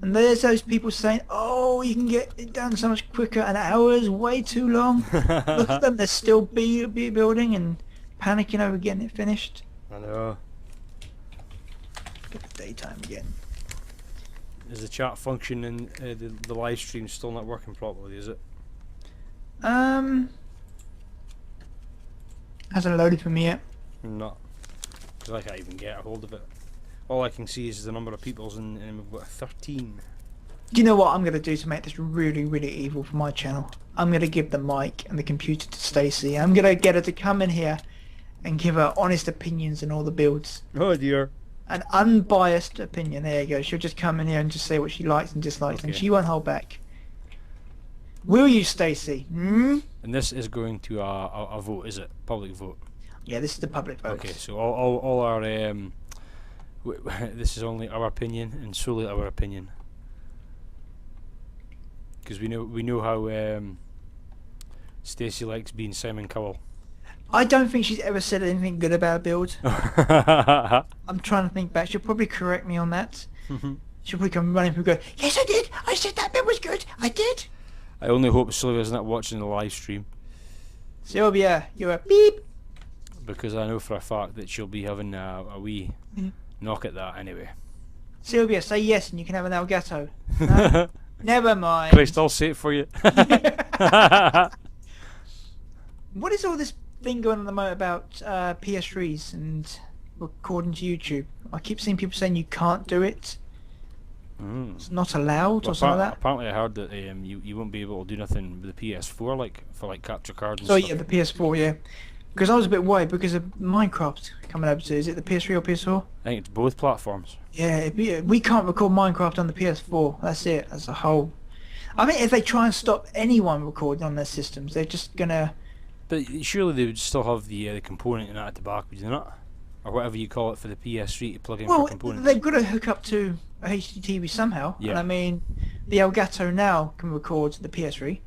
And there's those people saying, oh, you can get it done so much quicker, an hour is way too long. Look at them, they're still building and panicking over getting it finished. I know. Get the daytime again. Is the chat function in the live stream still not working properly, is it? Hasn't loaded for me yet. Not. Because I can't even get a hold of it. All I can see is the number of people's, and we've got 13. Do you know what I'm going to do to make this really, really evil for my channel? I'm going to give the mic and the computer to Stacey. I'm going to get her to come in here and give her honest opinions on all the builds. Oh dear. An unbiased opinion. There you go. She'll just come in here and just say what she likes and dislikes, and she won't hold back. Will you, Stacey? Hmm? And this is going to a vote, is it? Public vote. Yeah, this is the public vote. Okay, so all our this is only our opinion and solely our opinion, because we know how Stacey likes being Simon Cowell. I don't think she's ever said anything good about a build. I'm trying to think back. She'll probably correct me on that. She'll probably come running through and go, yes I did, I said that bit was good, I did. I only hope Sylvia's not watching the live stream. Sylvia, you're a beep. Because I know for a fact that she'll be having a wee knock at that anyway. Sylvia, say yes and you can have an Elgato. No? Never mind. Christ, I'll say it for you. What is all this thing going on at the moment about PS3s and recording to YouTube? I keep seeing people saying you can't do it. It's not allowed or something like that. Apparently I heard that you won't be able to do nothing with the PS4, like for like capture cards and stuff. Oh yeah, the PS4, yeah. Because I was a bit worried because of Minecraft coming over to, is it the PS3 or PS4? I think it's both platforms. Yeah, we can't record Minecraft on the PS4. That's it, as a whole. I think if they try and stop anyone recording on their systems, they're just gonna... But surely they would still have the component in that at the back, would they not? Or whatever you call it for the PS3 to plug in for components. Well, they've got to hook up to a HDTV somehow. Yeah. And I mean, the Elgato now can record the PS3.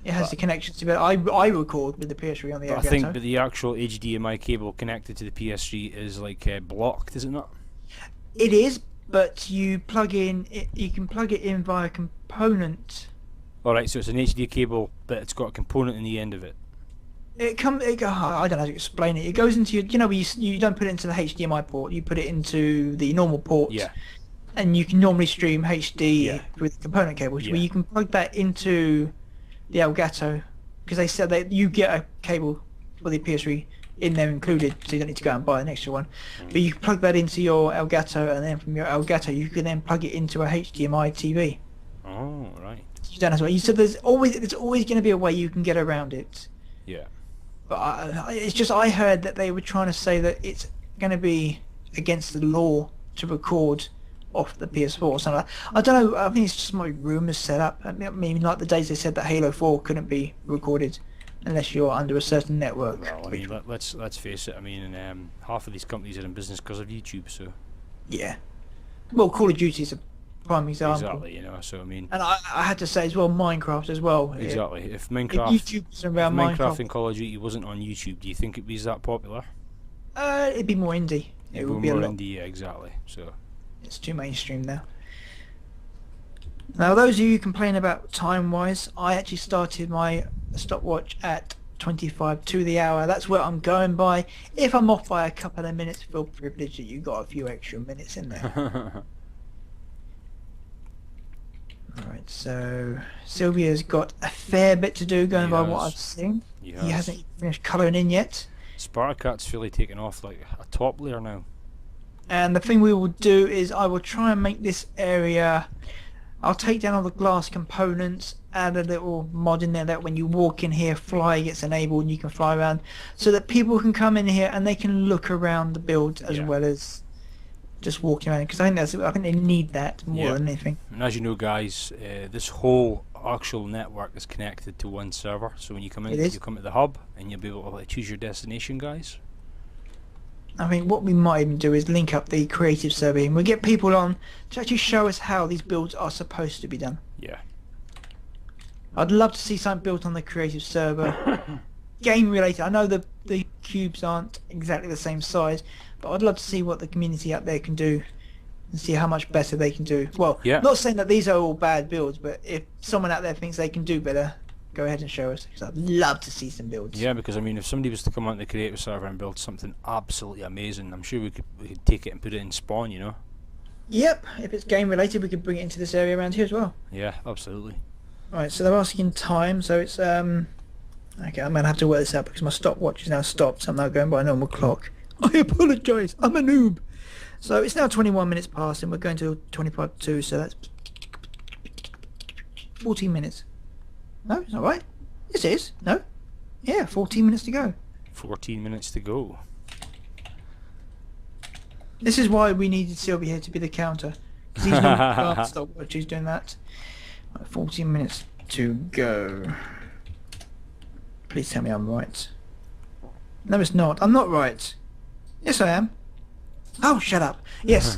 It has the connections to it. I record with the PS3 on the Elgato. I think but the actual HDMI cable connected to the PS3 is like blocked, is it not? It is, but you plug in. You can plug it in via component. Alright, so it's an HD cable, but it's got a component in the end of it. I don't know how to explain it. It goes into your, you know, you don't put it into the HDMI port. You put it into the normal port. Yeah. And you can normally stream HD Yeah. with component cables. Yeah. Where you can plug that into the Elgato, because they said that you get a cable for the PS3 in there included, so you don't need to go out and buy an extra one. But you can plug that into your Elgato, and then from your Elgato you can then plug it into a HDMI TV. Oh, right. You don't have to. You said there's always going to be a way you can get around it. Yeah. But it's just I heard that they were trying to say that it's going to be against the law to record off the PS4 or something like that. I don't know. I think it's just my rumours set up. I mean, like the days they said that Halo 4 couldn't be recorded unless you're under a certain network. Well, I mean, let's face it. I mean, half of these companies are in business because of YouTube, so. Yeah. Well, Call of Duty is a prime example. Exactly, you know. So I mean. And I had to say as well, Minecraft as well. Exactly. If YouTube was around Minecraft and Call of Duty wasn't on YouTube, do you think it'd be that popular? It'd be more indie. It would be more a lot. indie, yeah, exactly. So. It's too mainstream now. Now, those of you who complain about time-wise, I actually started my stopwatch at 25 to the hour. That's what I'm going by. If I'm off by a couple of minutes, feel privileged that you got a few extra minutes in there. Alright, so Sylvia's got a fair bit to do going by what I've seen. He hasn't finished colouring in yet. Spartacat's fully taken off like a top layer now. And the thing we will do is I will try and make this area, I'll take down all the glass components, add a little mod in there that when you walk in here, fly gets enabled and you can fly around, so that people can come in here and they can look around the build as well as just walking around, because I think they need that more than anything. And as you know, guys, this whole actual network is connected to one server, so when you come in, you come to the hub and you'll be able to choose your destination, guys. I mean, what we might even do is link up the creative server and we'll get people on to actually show us how these builds are supposed to be done. Yeah. I'd love to see something built on the creative server. Game related. I know the cubes aren't exactly the same size, but I'd love to see what the community out there can do and see how much better they can do. Well, not saying that these are all bad builds, but if someone out there thinks they can do better, go ahead and show us, because I'd love to see some builds. Yeah, because I mean, if somebody was to come on the creative server and build something absolutely amazing, I'm sure we could take it and put it in Spawn, you know. Yep, if it's game related, we could bring it into this area around here as well. Yeah, absolutely. Right, so they're asking time, so it's okay, I'm gonna have to work this out because my stopwatch is now stopped, so I'm now going by a normal clock. I apologise, I'm a noob. So it's now 21 minutes past and we're going to 25 to, so that's 14 minutes. No, it's not right. Yes, it is. No. Yeah, 14 minutes to go. 14 minutes to go. This is why we needed Sylvia here to be the counter. Because he's not stopwatch, he's doing that. Right, 14 minutes to go. Please tell me I'm right. No, it's not. I'm not right. Yes, I am. Oh, shut up. Yes.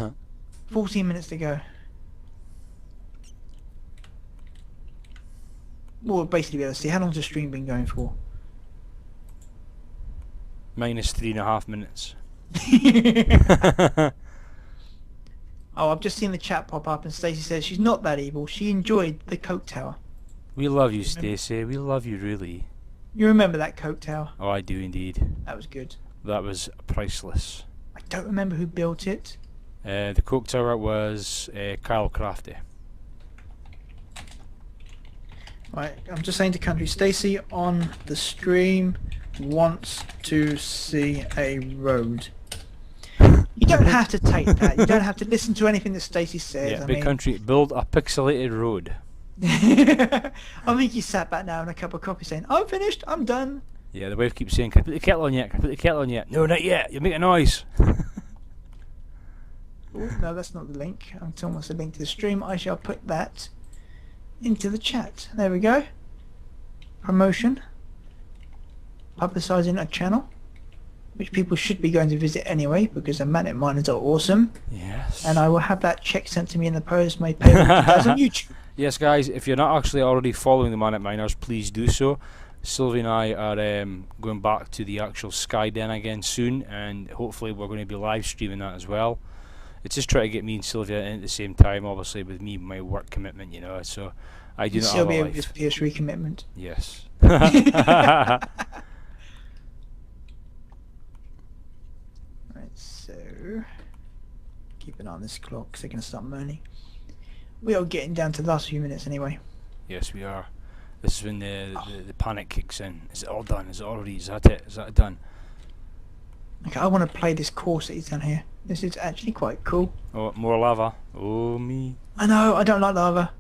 14 minutes to go. Well, basically, let's see. How long's the stream been going for? Minus 3.5 minutes. Oh, I've just seen the chat pop up and Stacey says she's not that evil. She enjoyed the Coke Tower. We love you, Stacey. We love you, really. You remember that Coke Tower? Oh, I do indeed. That was good. That was priceless. I don't remember who built it. The Coke Tower was Kyle Crafty. Right, I'm just saying to country, Stacey on the stream wants to see a road. You don't have to take that. You don't have to listen to anything that Stacey says. Yeah, big country, build a pixelated road. I think you sat back now in a cup of coffee saying, I'm finished, I'm done. Yeah, the wife keeps saying, can I put the kettle on yet? Can I put the kettle on yet? No, not yet. You'll make a noise. Ooh, no, that's not the link. I'm telling us the link to the stream. I shall put that into the chat. There we go. Promotion. Publicising a channel, which people should be going to visit anyway, because the magnet miners are awesome. Yes. And I will have that check sent to me in the post. My payment details on YouTube. Yes, guys, if you're not actually already following the magnet miners, please do so. Sylvie and I are going back to the actual Sky Den again soon, and hopefully we're going to be live streaming that as well. It's just trying to get me and Sylvia in at the same time, obviously with me, my work commitment, you know, so I do not have a life. Sylvia with his PS3 commitment. Yes. keep an eye on this clock because they're going to start moaning. We are getting down to the last few minutes anyway. Yes, we are. This is when the panic kicks in. Is it all done? Is it already? Is that it? Is that done? Okay, I want to play this course that he's done here. This is actually quite cool. Oh, more lava. Oh, me. I know, I don't like lava.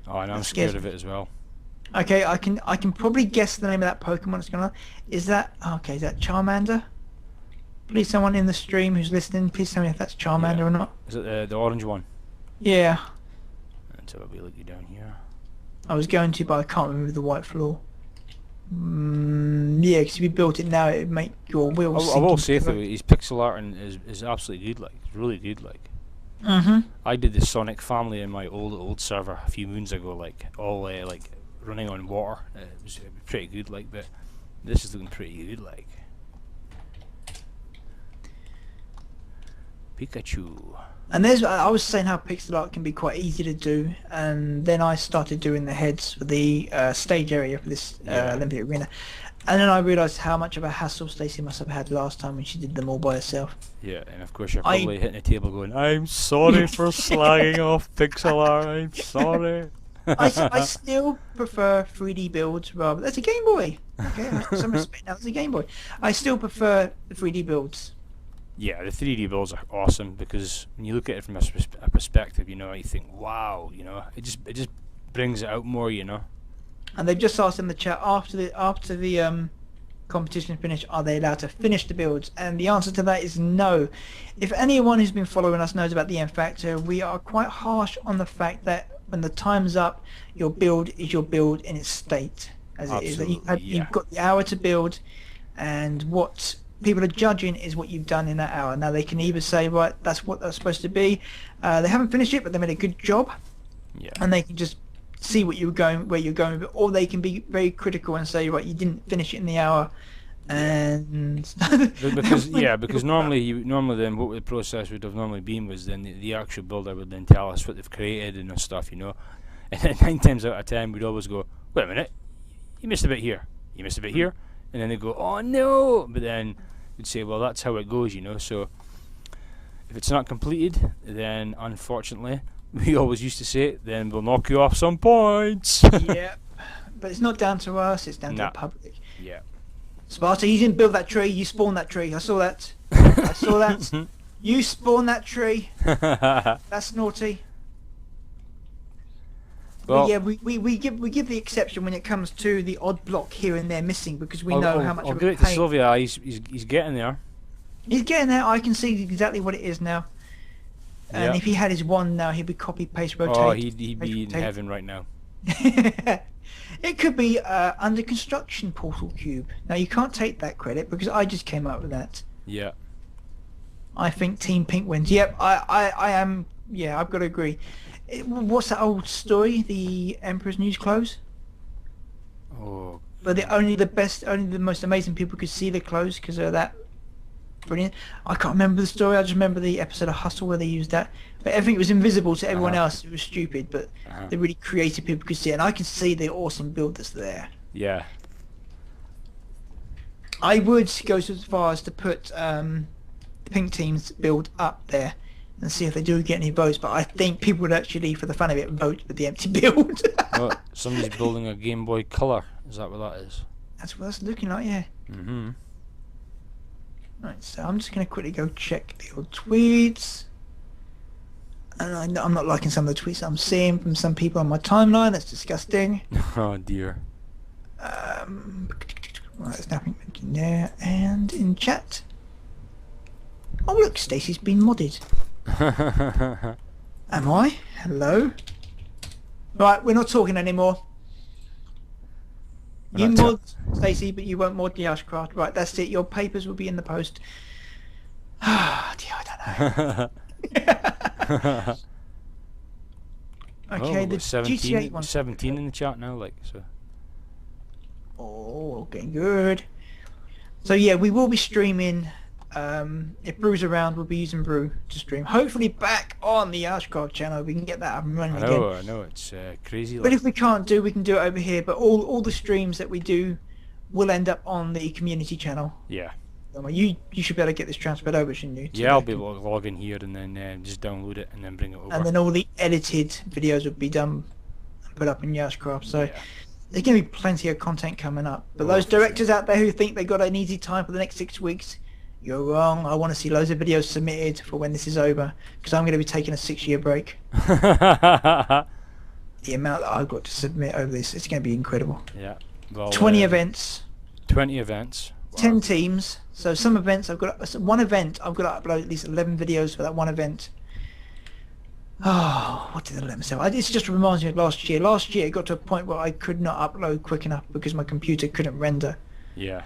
Oh, I know, I'm scared of it as well. Okay, I can probably guess the name of that Pokemon that's going on. Is that... Okay, is that Charmander? Please, someone in the stream who's listening, please tell me if that's Charmander or not. Is it the orange one? Yeah. Until I'll be looking down here. I was going to, but I can't remember the white floor. Yeah, because if you built it now, it'd make your wheels. I will say though, his pixel art is absolutely good. Like, it's really good. Like, I did the Sonic family in my old server a few moons ago. Like, all like running on water. It was pretty good. Like, but this is looking pretty good. Like, Pikachu. And I was saying how pixel art can be quite easy to do, and then I started doing the heads for the stage area for this Olympic arena, and then I realised how much of a hassle Stacey must have had last time when she did them all by herself. Yeah, and of course you're probably hitting the table going, "I'm sorry for slagging off pixel art. I'm sorry." I still prefer 3D builds rather. That's a Game Boy. Okay, I have some respect now. It's a Game Boy. I still prefer the 3D builds. Yeah, the 3D builds are awesome because when you look at it from a perspective, you know, you think, wow, you know, it just brings it out more, you know. And they've just asked in the chat after the competition finished, are they allowed to finish the builds? And the answer to that is no. If anyone who's been following us knows about the M Factor, we are quite harsh on the fact that when the time's up, your build is your build in its state as it is. You've got the hour to build, and what people are judging is what you've done in that hour. Now they can either say, right, that's what that's supposed to be. They haven't finished it, but they made a good job. Yeah. And they can just see what where you're going with it, or they can be very critical and say, right, you didn't finish it in the hour, and because normally then what the process would have normally been was then the actual builder would then tell us what they've created and stuff, you know, and then 9 times out of 10 we'd always go, wait a minute, you missed a bit here, you missed a bit here, and then they go, oh no, but then we'd say, well, that's how it goes, you know. So if it's not completed, then unfortunately, we always used to say, then we'll knock you off some points. Yeah, but it's not down to us, it's down to the public. Yeah. Sparta, you didn't build that tree, you spawned that tree. I saw that. I saw that. You spawned that tree. That's naughty. Well, but yeah, we give the exception when it comes to the odd block here and there missing, because we know how much. I'll give it to Sylvia. He's getting there. He's getting there. I can see exactly what it is now. And if he had his wand now, he'd be copy paste rotate. Oh, he'd be in heaven right now. It could be under construction portal cube. Now you can't take that credit because I just came up with that. Yeah. I think Team Pink wins. Yep, I am. Yeah, I've got to agree. What's that old story? The Emperor's News Clothes? Oh. But only the most amazing people could see the clothes because of that. Brilliant. I can't remember the story. I just remember the episode of Hustle where they used that. But everything was invisible to everyone else. It was stupid, but the really creative people could see it. And I can see the awesome build that's there. Yeah. I would go so far as to put the Pink Team's build up there and see if they do get any votes, but I think people would actually, for the fun of it, vote for the empty build. Oh, somebody's building a Game Boy Color. Is that what that is? That's what it's looking like, yeah. Mm-hmm. Right, so I'm just going to quickly go check the old tweets. And I'm not liking some of the tweets I'm seeing from some people on my timeline. That's disgusting. Oh dear. Well, there's nothing mentioned there. And in chat. Oh look, Stacey's been modded. Am I? Hello? Right, we're not talking anymore. You mod Stacey, but you won't mod the YeouschCraft. Right, that's it. Your papers will be in the post. Ah, dear, I don't know. Okay, the 17, GTA one. 17 in the chat now, like so. Oh, getting good. So yeah, we will be streaming. If Brew's around, we'll be using Brew to stream. Hopefully back on the YeouschCraft channel, we can get that up and running again. I know, it's crazy. But if we can't we can do it over here. But all the streams that we do will end up on the community channel. Yeah. You should be able to get this transferred over, shouldn't you? Yeah, I'll be able to log in here and then just download it and then bring it over. And then all the edited videos will be done and put up in YeouschCraft. So Yeah. there's going to be plenty of content coming up. But Oh, those for sure. directors out there who think they got an easy time for the next 6 weeks, you're wrong. I want to see loads of videos submitted for when this is over, because I'm going to be taking a 6-year break. The amount that I've got to submit over this, it's going to be incredible. Yeah. Well, 20 events. 20 events. 10 teams. So some events one event I've got to upload at least 11 videos for that one event. Oh, what did I let myself? This just reminds me of last year. Last year it got to a point where I could not upload quick enough because my computer couldn't render. Yeah.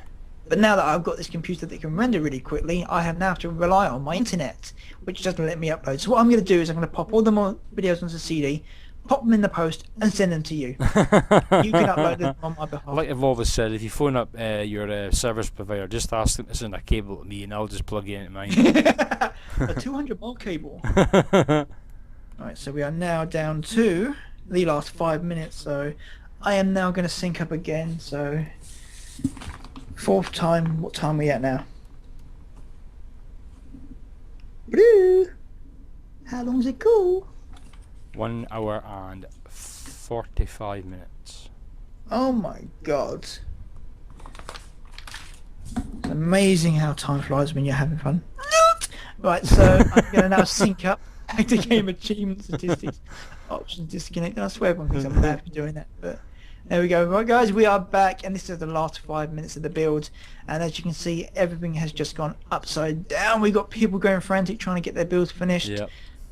But now that I've got this computer that can render really quickly, I have now to rely on my internet, which doesn't let me upload. So what I'm going to do is I'm going to pop all the more videos onto CD, pop them in the post, and send them to you. You can upload them on my behalf. Like I've always said, if you phone up your service provider, just ask them to send a cable to me and I'll just plug you into mine. A 200 volt cable. Right, so we are now down to the last 5 minutes, so I am now going to sync up again, so 4th time. What time are we at now? Blue! How long is it cool? 1 hour and 45 minutes. Oh my god. It's amazing how time flies when you're having fun. Right, so I'm going to now sync up back to game achievement statistics. Options disconnect. And I swear everyone thinks I'm mad for doing that, but there we go. Right guys, we are back and this is the last 5 minutes of the build, and as you can see everything has just gone upside down. We got people going frantic trying to get their builds finished. Yeah.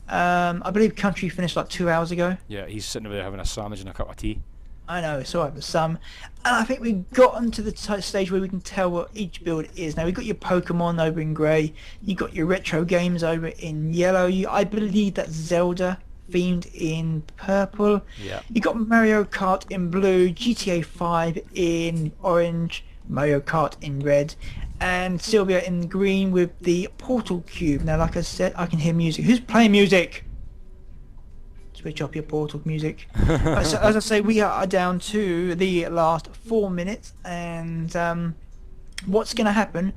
I believe Country finished like 2 hours ago. Yeah, he's sitting over there having a sandwich and a cup of tea. I know, so over some, and I think we've gotten to the stage where we can tell what each build is. Now we've got your Pokemon over in grey, you got your retro games over in yellow, I believe that's Zelda themed in purple. Yeah. You got Mario Kart in blue, GTA 5 in orange, Mario Kart in red, and Sylvia in green with the Portal Cube. Now like I said, I can hear music. Who's playing music? Switch off your Portal music. So as I say, we are down to the last 4 minutes, and what's going to happen,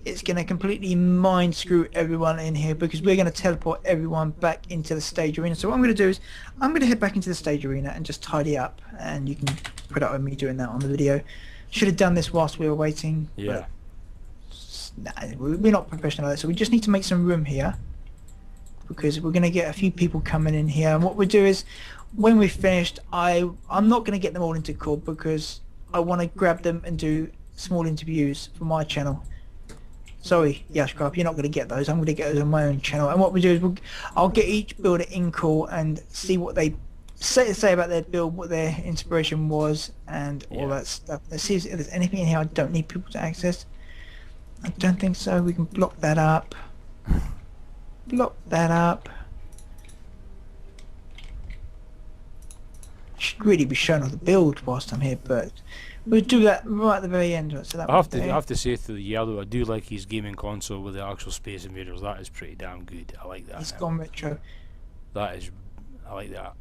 it's going to completely mind screw everyone in here, because we're going to teleport everyone back into the stage arena. So what I'm going to do is I'm going to head back into the stage arena and just tidy up, and you can put up with me doing that on the video. Should have done this whilst we were waiting. Yeah. Nah, we're not professional at it, so we just need to make some room here, because we're going to get a few people coming in here, and what we do is when we've finished, I'm not going to get them all into call, because I want to grab them and do small interviews for my channel. Sorry, YeouschCraft, you're not going to get those. I'm going to get those on my own channel, and what we do is I'll get each builder in call and see what they say about their build, what their inspiration was, and all that stuff. Let's see if there's anything in here I don't need people to access. I don't think so. We can block that up. Block that up. Should really be showing off the build whilst I'm here, but we'll do that right at the very end. So that I have to say to the yellow, I do like his gaming console with the actual Space Invaders. That is pretty damn good. I like that. It's gone retro. I like that.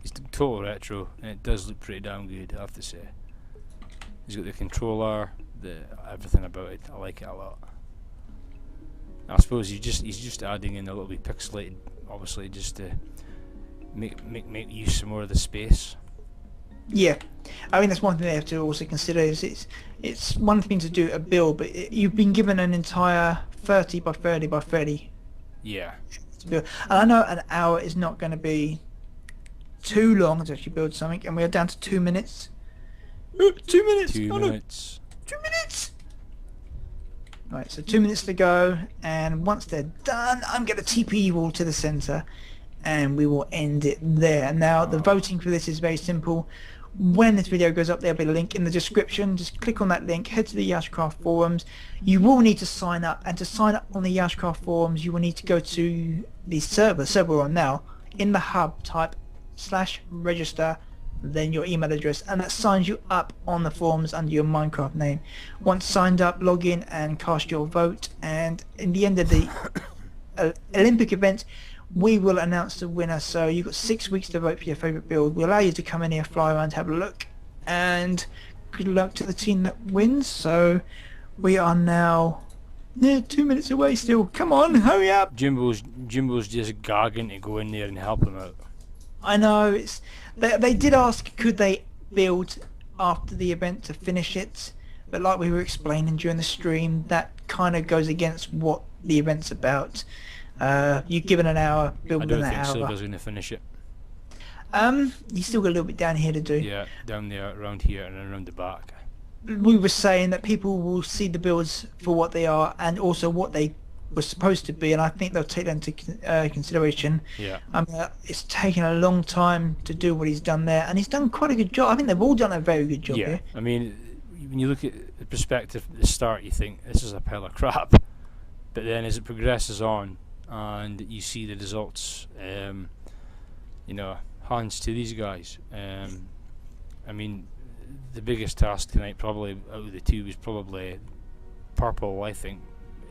It's total retro, and it does look pretty damn good, I have to say. He's got the controller, everything about it. I like it a lot. I suppose he's just adding in a little bit pixelated, obviously, just to make use some more of the space. Yeah, I mean that's one thing they have to also consider. Is it's one thing to do a build, but you've been given an entire 30 by 30 by 30. Yeah. To build, and I know an hour is not going to be too long to actually build something, and we are down to 2 minutes. 2 minutes. 2 minutes. 2 minutes. Right, so 2 minutes to go, and once they're done, I'm going to TP you all to the center, and we will end it there. Now, the voting for this is very simple. When this video goes up, there'll be a link in the description. Just click on that link, head to the YeouschCraft forums. You will need to sign up, and to sign up on the YeouschCraft forums, you will need to go to the server we're on now. In the hub, type /register, then your email address, and that signs you up on the forums under your Minecraft name. Once signed up, log in and cast your vote, and in the end of the Olympic event, we will announce the winner. So you've got 6 weeks to vote for your favourite build. We'll allow you to come in here, fly around, have a look, and good luck to the team that wins. So We are now 2 minutes away still. Come on, hurry up. Jimbo's just gagging to go in there and help him out. I know, it's they did ask could they build after the event to finish it, but like we were explaining during the stream, that kind of goes against what the event's about. You're given an hour, build within that hour. I don't think Silver's going to finish it. You still got a little bit down here to do. Yeah, down there, around here, and around the back. We were saying that people will see the builds for what they are and also what they were supposed to be, and I think they'll take that into consideration. Yeah. It's taken a long time to do what he's done there, and he's done quite a good job. I think they've all done a very good job here. I mean, when you look at the perspective at the start, you think this is a pile of crap, but then as it progresses on and you see the results, you know, hands to these guys. I mean, the biggest task tonight, probably out of the two, was probably purple. I think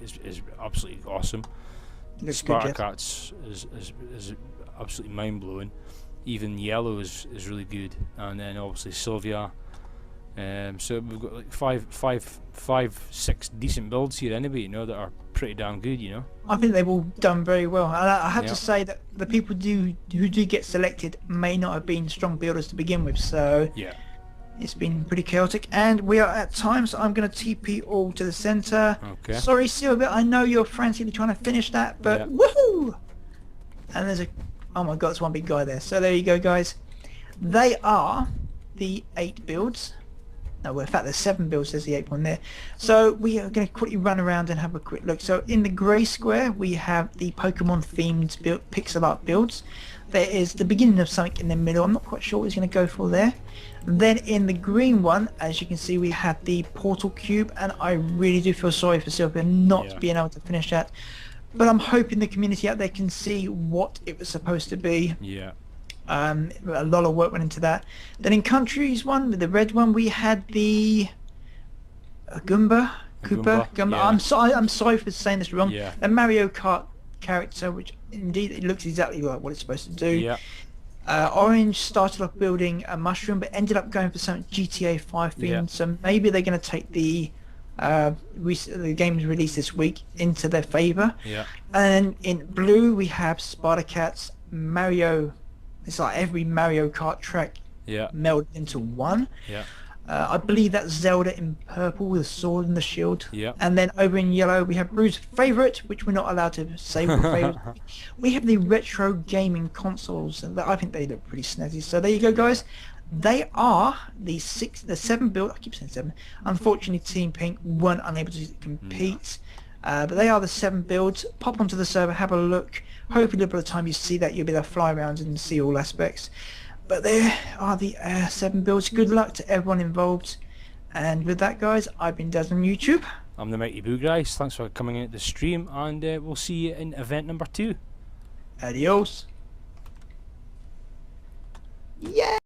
is absolutely awesome. Spartacats is absolutely mind blowing. Even yellow is really good, and then obviously Sylvia. So we've got like five, six decent builds here anyway, you know, that are pretty damn good, you know. I think they've all done very well, and I have to say that the people who do get selected may not have been strong builders to begin with, so yeah, it's been pretty chaotic, and we are at time, so I'm going to TP all to the centre. Okay. Sorry, Sylvia, I know you're frantically trying to finish that, but woohoo! And there's oh my god, there's one big guy there. So there you go, guys. They are the 8 builds. No, well, in fact, there's 7 builds. There's the 8th one there. So we are going to quickly run around and have a quick look. So in the grey square, we have the Pokemon themed pixel art builds. There is the beginning of something in the middle. I'm not quite sure what he's going to go for there. Then in the green one, as you can see, we have the portal cube, and I really do feel sorry for Sylvia not being able to finish that. But I'm hoping the community out there can see what it was supposed to be. Yeah. A lot of work went into that. Then in countries one, with the red one, we had the Goomba. Yeah. I'm sorry for saying this wrong. Yeah. A Mario Kart character, which indeed it looks exactly like what it's supposed to do. Yeah. Orange started off building a mushroom, but ended up going for some GTA 5 theme. Yeah. So maybe they're going to take the games released this week into their favour. Yeah. And in blue we have Spartacats, Mario. It's like every Mario Kart track melded into one. Yeah. I believe that's Zelda in purple with a sword and the shield. Yeah. And then over in yellow we have Bruce's favourite, which we're not allowed to say what favourite. We have the retro gaming consoles, and I think they look pretty snazzy. So there you go, guys. They are the 7 build. I keep saying 7. Unfortunately, Team Pink weren't unable to compete. But they are the 7 builds. Pop onto the server, have a look. Hopefully by the time you see that, you'll be able to fly around and see all aspects. But there are the 7 builds. Good luck to everyone involved. And with that, guys, I've been Daz on YouTube. I'm the Mighty Boo, guys. Thanks for coming in at the stream, and we'll see you in event number 2. Adios. Yeah.